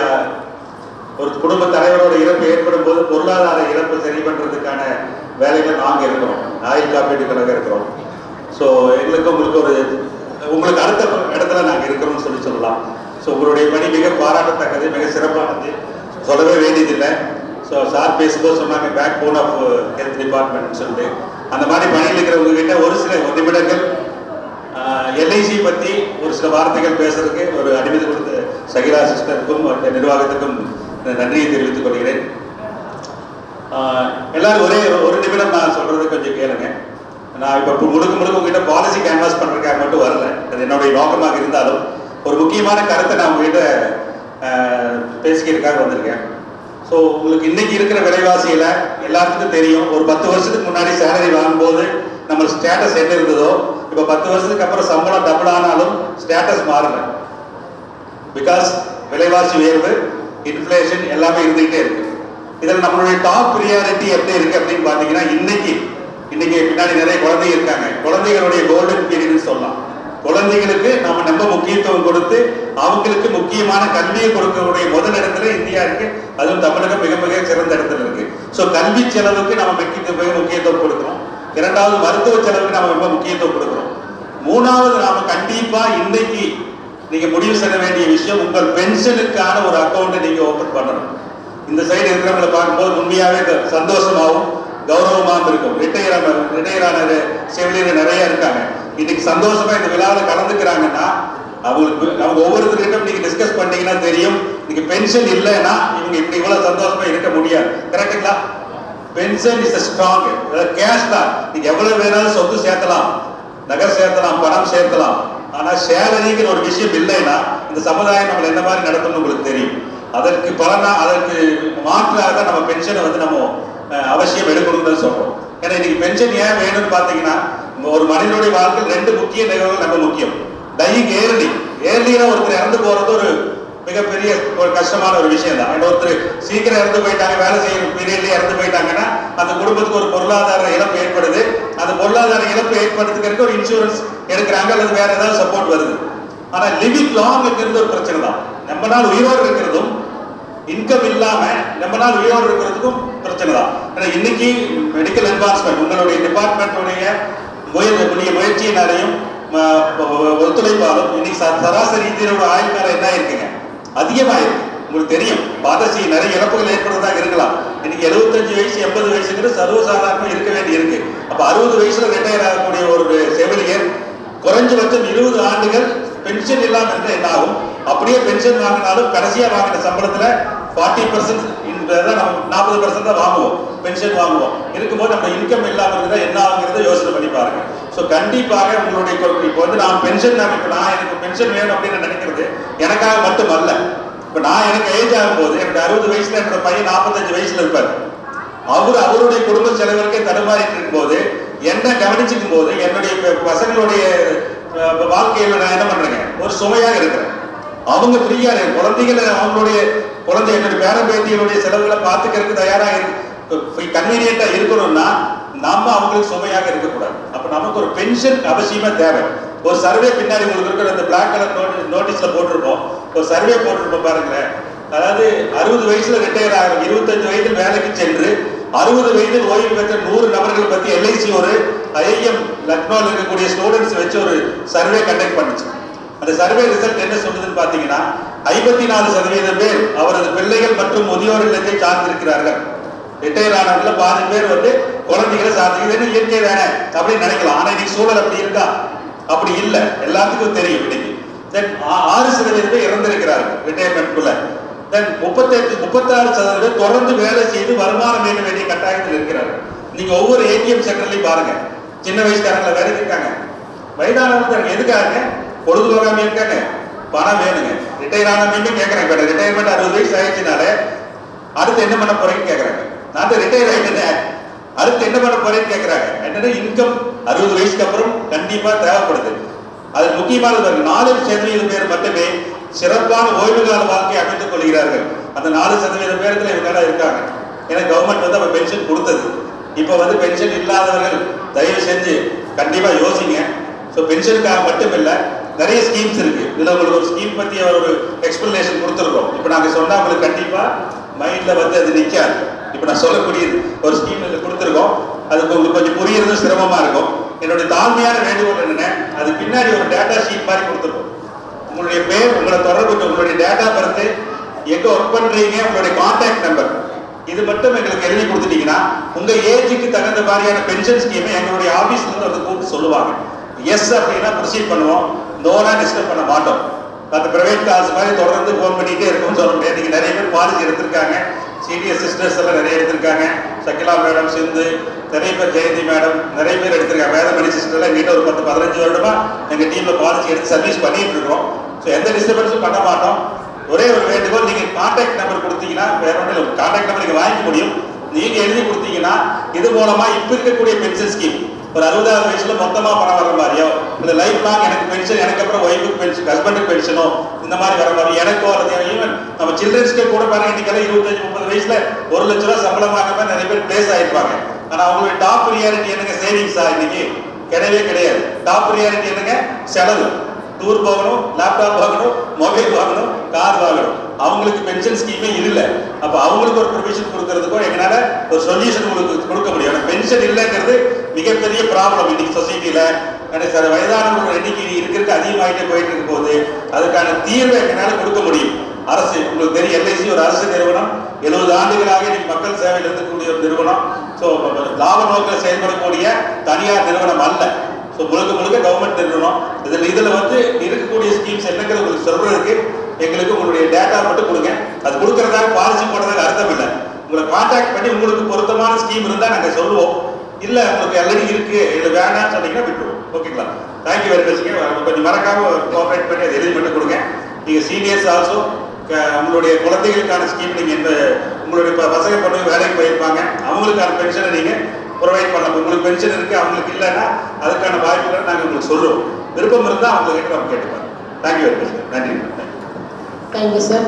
ஒரு குடும்ப தலைவரோட இறப்பு ஏற்படும் போது பொருளாதார இழப்பு சரி பண்ணுறதுக்கான வேலைகள் நாங்கள் இருக்கிறோம். ஆயில் காப்பீட்டு கழகம் இருக்கிறோம். ஸோ எங்களுக்கு உங்களுக்கு அடுத்த இடத்துல நாங்கள் இருக்கிறோம்னு சொல்லலாம். ஸோ உங்களுடைய பணி மிக பாராட்டத்தக்கது, மிக சிறப்பானது, சொல்லவே வேண்டியதில்லை. ஸோ சார் பேசும்போது சொன்னாங்க பேக் போன் ஆஃப் ஹெல்த் டிபார்ட்மெண்ட்னு சொல்லிட்டு, அந்த மாதிரி பணியில் இருக்கிறவங்க கிட்ட ஒரு சில நிமிடங்கள் எல்ஐசி பற்றி ஒரு சில வார்த்தைகள் பேசுறதுக்கு ஒரு அனுமதி கொடுத்த சகிரா சிஸ்டருக்கும் நிர்வாகத்துக்கும் நன்றியை தெரிவித்துக் கொள்கிறேன். எல்லாரும் ஒரு நிமிடம் நான் சொல்றது கொஞ்சம் கேளுங்க. நான் இப்போ முழுக்க உங்ககிட்ட பாலிசி கேன்வாஸ் பண்ணுறதுக்காக மட்டும் வரல, அது என்னுடைய நோக்கமாக இருந்தாலும் ஒரு முக்கியமான கருத்தை நான் உங்ககிட்ட பேசிக்கிறதுக்காக வந்திருக்கேன். ஸோ உங்களுக்கு இன்னைக்கு இருக்கிற விலைவாசியில் எல்லாத்துக்கும் தெரியும், ஒரு 10 வருஷத்துக்கு முன்னாடி சேலரி வாங்கும்போது நம்ம ஸ்டேட்டஸ் என்ன இருந்ததோ, இப்போ 10 வருஷத்துக்கு அப்புறம் சம்பளம் டபுள் ஆனாலும் ஸ்டேட்டஸ் மாறல. பிகாஸ் விலைவாசி உயர்வு, இன்ஃப்ளேஷன் எல்லாமே இருந்துகிட்டே இருக்கு. இதில் நம்மளுடைய டாப் ப்ரியாரிட்டி எப்படி இருக்கு அப்படின்னு பார்த்தீங்கன்னா, இன்னைக்கு பின்னாடி நிறைய குழந்தைங்க இருக்காங்க. குழந்தைகளுடைய கோல்டன் பீரியட்னு சொல்லலாம். குழந்தைகளுக்கு நம்ம முக்கியத்துவம் கொடுத்து அவங்களுக்கு முக்கியமான கல்வியை கொடுக்கக்கூடிய முதல் இடத்துல இந்தியா இருக்கு. அதுவும் தமிழகம் மிக மிக சிறந்த இடத்துல இருக்கு. ஸோ கல்வி செலவுக்கு நம்ம முக்கியத்துவம் கொடுக்கிறோம். இரண்டாவது மருத்துவ செலவுக்கு நம்ம ரொம்ப முக்கியத்துவம் கொடுக்கிறோம். மூணாவது நாம கண்டிப்பா இன்னைக்கு நீங்க முடிவு செய்ய வேண்டிய விஷயம், உங்கள் பென்ஷனுக்கான ஒரு அக்கௌண்ட்டை நீங்க ஓபன் பண்ணணும். இந்த சைடு இருக்கிறவங்களை பார்க்கும்போது உண்மையாவே சந்தோஷமாகவும் கௌரவமாகவும் இருக்கும். ரிட்டையர் ஆன செவிலியர் நிறைய இருக்காங்க. இன்னைக்கு சந்தோஷமா இந்த விழாவில் கலந்துக்கிறாங்கன்னா அவங்க ஒவ்வொருத்தருக்கிட்ட நீங்க டிஸ்கஸ் பண்ணீங்கன்னா தெரியும், இன்னைக்கு பென்ஷன் இல்லைன்னா இவங்க இப்படி இவ்வளவு சந்தோஷமா இருக்க முடியாது. கரெக்டுங்களா? Pension is strong. கேஷ் தான், நீங்க எவ்வளவு வேணாலும் சொத்து சேர்த்தலாம், நகர் சேர்த்தலாம், பணம் சேர்த்தலாம். ஆனா சேலரிங்கிற ஒரு விஷயம் இல்லைன்னா இந்த சமுதாயம் நம்மள என்ன மாதிரி நடத்தணும்னு உங்களுக்கு தெரியும். அதற்கு மாற்றாக தான் நம்ம பென்ஷனை நம்ம அவசியம் எடுக்கணும்னு சொல்றோம். ஏன்னா இன்னைக்கு பென்ஷன் ஏன் வேணும்னு பாத்தீங்கன்னா, ஒரு மனிதனுடைய வாழ்க்கை 2 முக்கிய நிகழ்வுகள் ரொம்ப முக்கியம். டையிங் ஏர்லியா ஒருத்தர் இறந்து போறது ஒரு மிகப்பெரிய ஒரு கஷ்டமான ஒரு விஷயம் தான். ஒருத்தர் சீக்கிரம் இறந்து போயிட்டாங்க, வேலை செய்யும் பீரியட்லயே இறந்து போயிட்டாங்கன்னா அந்த குடும்பத்துக்கு ஒரு பொருளாதார இழப்பு ஏற்படுது. அந்த பொருளாதார இழப்பு ஏற்படுத்துறதுக்கு ஒரு இன்சூரன்ஸ் எடுக்கிறாங்க அல்லது வேற ஏதாவது சப்போர்ட் வருது. ஆனா லிவிங் லாங் இருக்கிறது ஒரு பிரச்சனை தான். நம்ம நாள் உயிரோடு இருக்கிறதும் இன்கம் இல்லாம நம்ம நாள் உயிரோடு இருக்கிறதுக்கும் பிரச்சனை தான். இன்னைக்கு மெடிக்கல் அட்வான்ஸ்மெண்ட் உங்களுடைய டிபார்ட்மெண்ட்டுடைய முயற்சியினாலையும் ஒத்துழைப்பாலும் இன்னைக்கு சராசரி இந்தியனோட ஆயுள் காலம் என்ன இருக்குங்க, அதிகமாயிருக்கு. உங்களுக்கு தெரியும், பாதசி நிறைய இழப்புகள் ஏற்படுறதாக இருக்கலாம். இன்னைக்கு 75 வயசு 80 வயசுங்கிறது சர்வசாதாரணம் இருக்க வேண்டி இருக்கு. அப்ப 60 வயசுல ரிட்டையர் ஆகக்கூடிய ஒரு செவிலியர் குறைஞ்சபட்சம் 20 ஆண்டுகள் பென்ஷன் இல்லாம இருந்தா என்ன ஆகும்? அப்படியே பென்ஷன் வாங்கினாலும் கடைசியா வாங்கின சம்பளத்துல 40% நம்ம 40% தான் வாங்குவோம், பென்ஷன் வாங்குவோம். இருக்கும்போது நம்ம இன்கம் இல்லாம இருந்தா என்ன ஆகுங்கிறத யோசனை பண்ணி பாருங்க. ஸோ கண்டிப்பாக உங்களுடைய இப்போ நான் பென்ஷன் எனக்கு பென்ஷன் வேணும் அப்படின்னு நினைக்கிறது எனக்காக மட்டும் அல்ல. இப்போ எனக்கு ஏஜ் ஆகும்போது எனக்கு 60 வயசுல என்னோட பையன் 45 வயசுல இருப்பார். அவருடைய குடும்ப செலவிற்கே தடுமாறிட்டு இருக்கும் போது என்ன கவனிச்சுக்கும் போது என்னுடைய பசங்களுடைய வாழ்க்கையில நான் என்ன பண்றேங்க, ஒரு சுமையாக இருக்கிறேன். அவங்க ஃப்ரீயா குழந்தைகளை அவங்களுடைய குழந்தை என்னுடைய பேரம்பேத்திகளுடைய செலவுகளை பார்த்துக்கிறதுக்கு தயாராக கன்வீனியன்டா இருக்கணும்னா நம்ம அவங்களுக்கு சுமையாக இருக்கக்கூடாது. அப்ப நமக்கு ஒரு பென்ஷன் அவசியமா தேவை. ஒரு சர்வே பின்னாடி உங்களுக்கு இருக்கிற அந்த பிளாக் கலர் நோட்டீஸ்ல போட்டிருப்போம், ஒரு சர்வே போட்டிருப்போம் பாருங்களேன். அதாவது 60 வயசுல ரிட்டையர் ஆகும், 25 வயதில் வேலைக்கு சென்று 60 வயதில் ஓய்வு பெற்ற 100 நபர்கள் பத்தி எல்ஐசி ஒரு ஐஎம் லக்னோவில் இருக்கக்கூடிய ஸ்டூடெண்ட்ஸ் வச்சு ஒரு சர்வே கண்டக்ட் பண்ணுச்சு. அந்த சர்வே ரிசல்ட் என்ன சொல்லுதுன்னு பாத்தீங்கன்னா, 54% பேர் அவரது பிள்ளைகள் மற்றும் முதியோர் இல்லத்தை சார்ந்திருக்கிறார்கள். ரிட்டையர் ஆனவங்கள பாதி பேர் குழந்தைகளை சார்ந்து இயற்கை தானே அப்படின்னு நினைக்கலாம். ஆனா இன்னைக்கு சூழல் அப்படி இருக்கா? அப்படி இல்லை, எல்லாத்துக்கும் தெரியும். இன்னைக்கு 6% பேர் இறந்திருக்கிறார்கள் ரிட்டையர்மெண்ட்குள்ள. 36% தொடர்ந்து வேலை செய்து வருமானம் ஈட்ட வேண்டிய கட்டாயத்தில் இருக்கிறார்கள். நீங்க ஒவ்வொரு ஏடிஎம் சென்டர்லையும் பாருங்க, சின்ன வயசுக்காரங்களை வேலைக்கு இருக்காங்க, வயதானவங்க எதுக்காக பொழுதுபோகாம இருக்காங்க, பணம் வேணுங்க. ரிட்டையர் ஆனவங்க கேட்கறாங்க, ரிட்டையர்மெண்ட் 60 வயசு ஆயிடுச்சுனால அடுத்து என்ன பண்ண போறேன்னு கேட்கறாங்க. நான் ரிட்டையர் ஆயிட்டேன், அடுத்து என்ன பண்ண போறேன்னு கேட்கறாங்க. என்னன்னா இன்கம் 60 வயசுக்கு அப்புறம் கண்டிப்பா தேவைப்படுது. அது முக்கியமானது 4% பேர் மட்டுமே சிறப்பான ஓய்வு கால வாழ்க்கையை அமைத்துக் கொள்கிறார்கள். அந்த 4% பேருக்கு இவங்க இருக்காங்க. ஏன்னா கவர்மெண்ட் அப்ப பென்ஷன் கொடுத்தது. இப்ப பென்ஷன் இல்லாதவர்கள் தயவு செஞ்சு கண்டிப்பா யோசிங்க. ஸோ பென்ஷனுக்காக மட்டும் இல்லை, நிறைய ஸ்கீம்ஸ் இருக்கு. இதுல உங்களுக்கு ஒரு ஸ்கீம் பத்தி ஒரு எக்ஸ்பிளனேஷன் கொடுத்துருக்கோம். இப்ப நாங்க சொன்னா உங்களுக்கு கண்டிப்பா மைண்ட்ல அது நிக்காது. இப்ப நான் சொல்லக்கூடியது ஒரு ஸ்கீம் கொடுத்துருக்கோம், அதுக்கு உங்களுக்கு கொஞ்சம் புரியறது சிரமமா இருக்கும். என்னுடைய தாழ்மையான வேண்டுகோள் என்னன்னா, அது பின்னாடி ஒரு டேட்டா ஷீட் மாதிரி கொடுத்துருக்கோம். உங்களுடைய பேர், உங்களை தொடர்பு, உங்களுடைய டேட்டா பர்த், எங்க ஒர்க் பண்றீங்க, உங்களுடைய கான்டாக்ட் நம்பர், இது மட்டும் எங்களுக்கு எழுதி கொடுத்துட்டீங்கன்னா உங்க ஏஜுக்கு தகுந்த மாதிரியான பென்ஷன் ஸ்கீமை எங்களுடைய ஆபீஸ்ல இருந்து வந்து கூப்பிட்டு சொல்லுவாங்க. எஸ் அப்படின்னா ப்ரொசீட் பண்ணுவோம், நோனா டிஸ்டர்ப் பண்ண மாட்டோம். மற்ற பிரைவேட் கால்ஸ் மாதிரி தொடர்ந்து ஃபோன் பண்ணிட்டே இருக்கும்னு சொல்ல முடியாது. நீங்க நிறைய பேர் பாலிசி எடுத்திருக்காங்க, சீனியர் சிஸ்டர்ஸ் எல்லாம் நிறைய எடுத்திருக்காங்க, சகிலா மேடம், சிந்து, நிறைய பேர், ஜெயந்தி மேடம், நிறைய பேர் எடுத்திருக்காங்க. வேதமணி சிஸ்டர் எல்லாம் எங்கிட்ட ஒரு 10-15 வருடமா எங்க டீம்ல பாலிசி எடுத்து சர்வீஸ் பண்ணிட்டு இருக்கோம். ஸோ எந்த டிஸ்டர்பன்ஸும் பண்ண மாட்டோம். ஒரே ஒரு வேண்டுகோள், நீங்க கான்டாக்ட் நம்பர் கொடுத்தீங்கன்னா, வேற ஒன்றும் இல்லை, கான்டாக்ட் நம்பர் நீங்க வாங்கிக்க முடியும். நீங்க எழுதி கொடுத்தீங்கன்னா இது மூலமா இப்ப இருக்கக்கூடிய பென்ஷன் ஸ்கீம், ஒரு 60வது வயசுல மொத்தமா பணம் வர மாதிரியோ, இந்த லைஃப் லாங் எனக்கு பென்ஷன், எனக்கு அப்புறம் ஒய்ஃபுக்கு பென்ஷன், ஹஸ்பண்டுக்கு பென்ஷனோ, இந்த மாதிரி வர மாதிரி எனக்கோ, அல்லது ஈவன் நம்ம சில்ட்ரன்ஸ்க்கு கூட பாருங்க, இன்னைக்கு 25-30 வயசுல 1 லட்ச ரூபாய் சம்பளமாக மாதிரி நிறைய பேர் பிளேஸ் ஆயிருப்பாங்க. ஆனா அவங்களுடைய டாப் ப்ரியாரிட்டி என்னங்க? சேவிங்ஸா? இன்னைக்கு கிடையவே கிடையாது. டாப் ப்ரியாரிட்டி என்னங்க? செலவு. டூர் போகணும், லேப்டாப் வாங்கணும், மொபைல் வாங்கணும், கார் வாங்கணும். அவங்களுக்கு பென்ஷன் ஸ்கீமே இல்லை. அப்ப அவங்களுக்கு ஒரு ப்ரொவிஷன் கொடுக்கறதுக்கும் எங்களால ஒரு சொல்யூஷன் கொடுக்க முடியும். பென்ஷன் இல்லைங்கிறது மிகப்பெரிய ப்ராப்ளம் இன்னைக்கு சொசைட்டில. சார், வயதானவர்கள் எண்ணிக்கை இருக்கிறதுக்கு அதிகமாகிட்டே போயிட்டு இருக்கும் போது அதுக்கான தீர்வை எங்களால கொடுக்க முடியும். அரசு, உங்களுக்கு தெரியும், எல்ஐசி ஒரு அரசு நிறுவனம், 70 ஆண்டுகளாக இன்னைக்கு மக்கள் சேவையில் இருக்கக்கூடிய ஒரு நிறுவனம். ஸோ லாப நோக்கில் செயல்படக்கூடிய தனியார் நிறுவனம் அல்ல. ஸோ முழுக்க கவர்மெண்ட் நிறுவனம். இதுல வந்து இருக்கக்கூடிய ஸ்கீம்ஸ் என்னங்கிறது உங்களுக்கு சொல்றதுக்கு எங்களுக்கு உங்களுடைய டேட்டா மட்டும் கொடுங்க. அது கொடுக்கறதாக பாலிசி போடுறதுக்கு அர்த்தம் இல்லை. உங்களை கான்டாக்ட் பண்ணி உங்களுக்கு பொருத்தமான ஸ்கீம் இருந்தா நாங்க சொல்லுவோம். இல்ல உங்களுக்கு ஆல்ரெடி இருக்கு, இது வேணாம்னு சொன்னீங்கன்னா விட்டுருவோம். ஓகேங்களா? Thank you very much. கொஞ்சம் மறக்காம கோஆபரேட் பண்ணி அதை எழுதி மட்டும் கொடுங்க. நீங்க சீனியர்ஸ் ஆல்சோ உங்களுடைய குழந்தைகளுக்கான ஸ்கீம், நீங்க இந்த உங்களுடைய பசங்க பொண்ணு வேலைக்கு போயிருப்பாங்க, அவங்களுக்கான பென்ஷனை நீங்க ப்ரொவைட் பண்ணலாம். உங்களுக்கு பென்ஷன் இருக்கு, அவங்களுக்கு இல்லைன்னா அதுக்கான வாய்ப்புகளை நாங்கள் உங்களுக்கு சொல்லுவோம். விருப்பம் இருந்தால் அவங்க கிட்ட நம்ம கேட்டுப்பாங்க. Thank you very much. நன்றி. Thank you sir.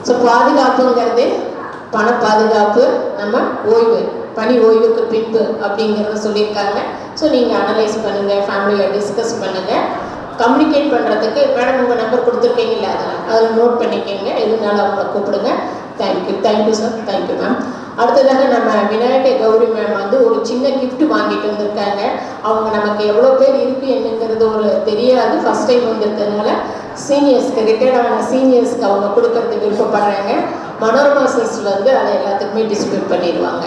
ஸோ பாதுகாப்புங்கிறது பண பாதுகாப்பு, நம்ம ஓய்வு, பணி ஓய்வுக்கு பின்பு அப்படிங்கிறத சொல்லியிருக்காங்க. ஸோ நீங்கள் அனலைஸ் பண்ணுங்கள், ஃபேமிலியில் டிஸ்கஸ் பண்ணுங்கள். கம்யூனிகேட் பண்ணுறதுக்கு மேடம் உங்கள் நம்பர் கொடுத்துருக்கீங்களா, அதில் நோட் பண்ணிக்கோங்க. எதுனாலும் அவங்கள கூப்பிடுங்க. Thank you sir. Thank you ma'am. அடுத்ததாக நம்ம விநாயக கௌரி மேம் வந்து ஒரு சின்ன கிஃப்ட் வாங்கிட்டு வந்திருக்காங்க. அவங்க நமக்கு எவ்வளோ பேர் இருக்குது என்னங்கிறது ஒரு தெரியாது, ஃபஸ்ட் டைம் வந்திருக்கிறதுனால சீனியர்ஸ்க்கு, ரிட்டையர்டான சீனியர்ஸ்க்கு அவங்க கொடுக்கறதுக்கு விருப்பப்படுறாங்க. மனோரமா சிஸ்டர் வந்து அதை எல்லாத்துக்குமே டிஸ்ட்ரிபியூட் பண்ணிடுவாங்க.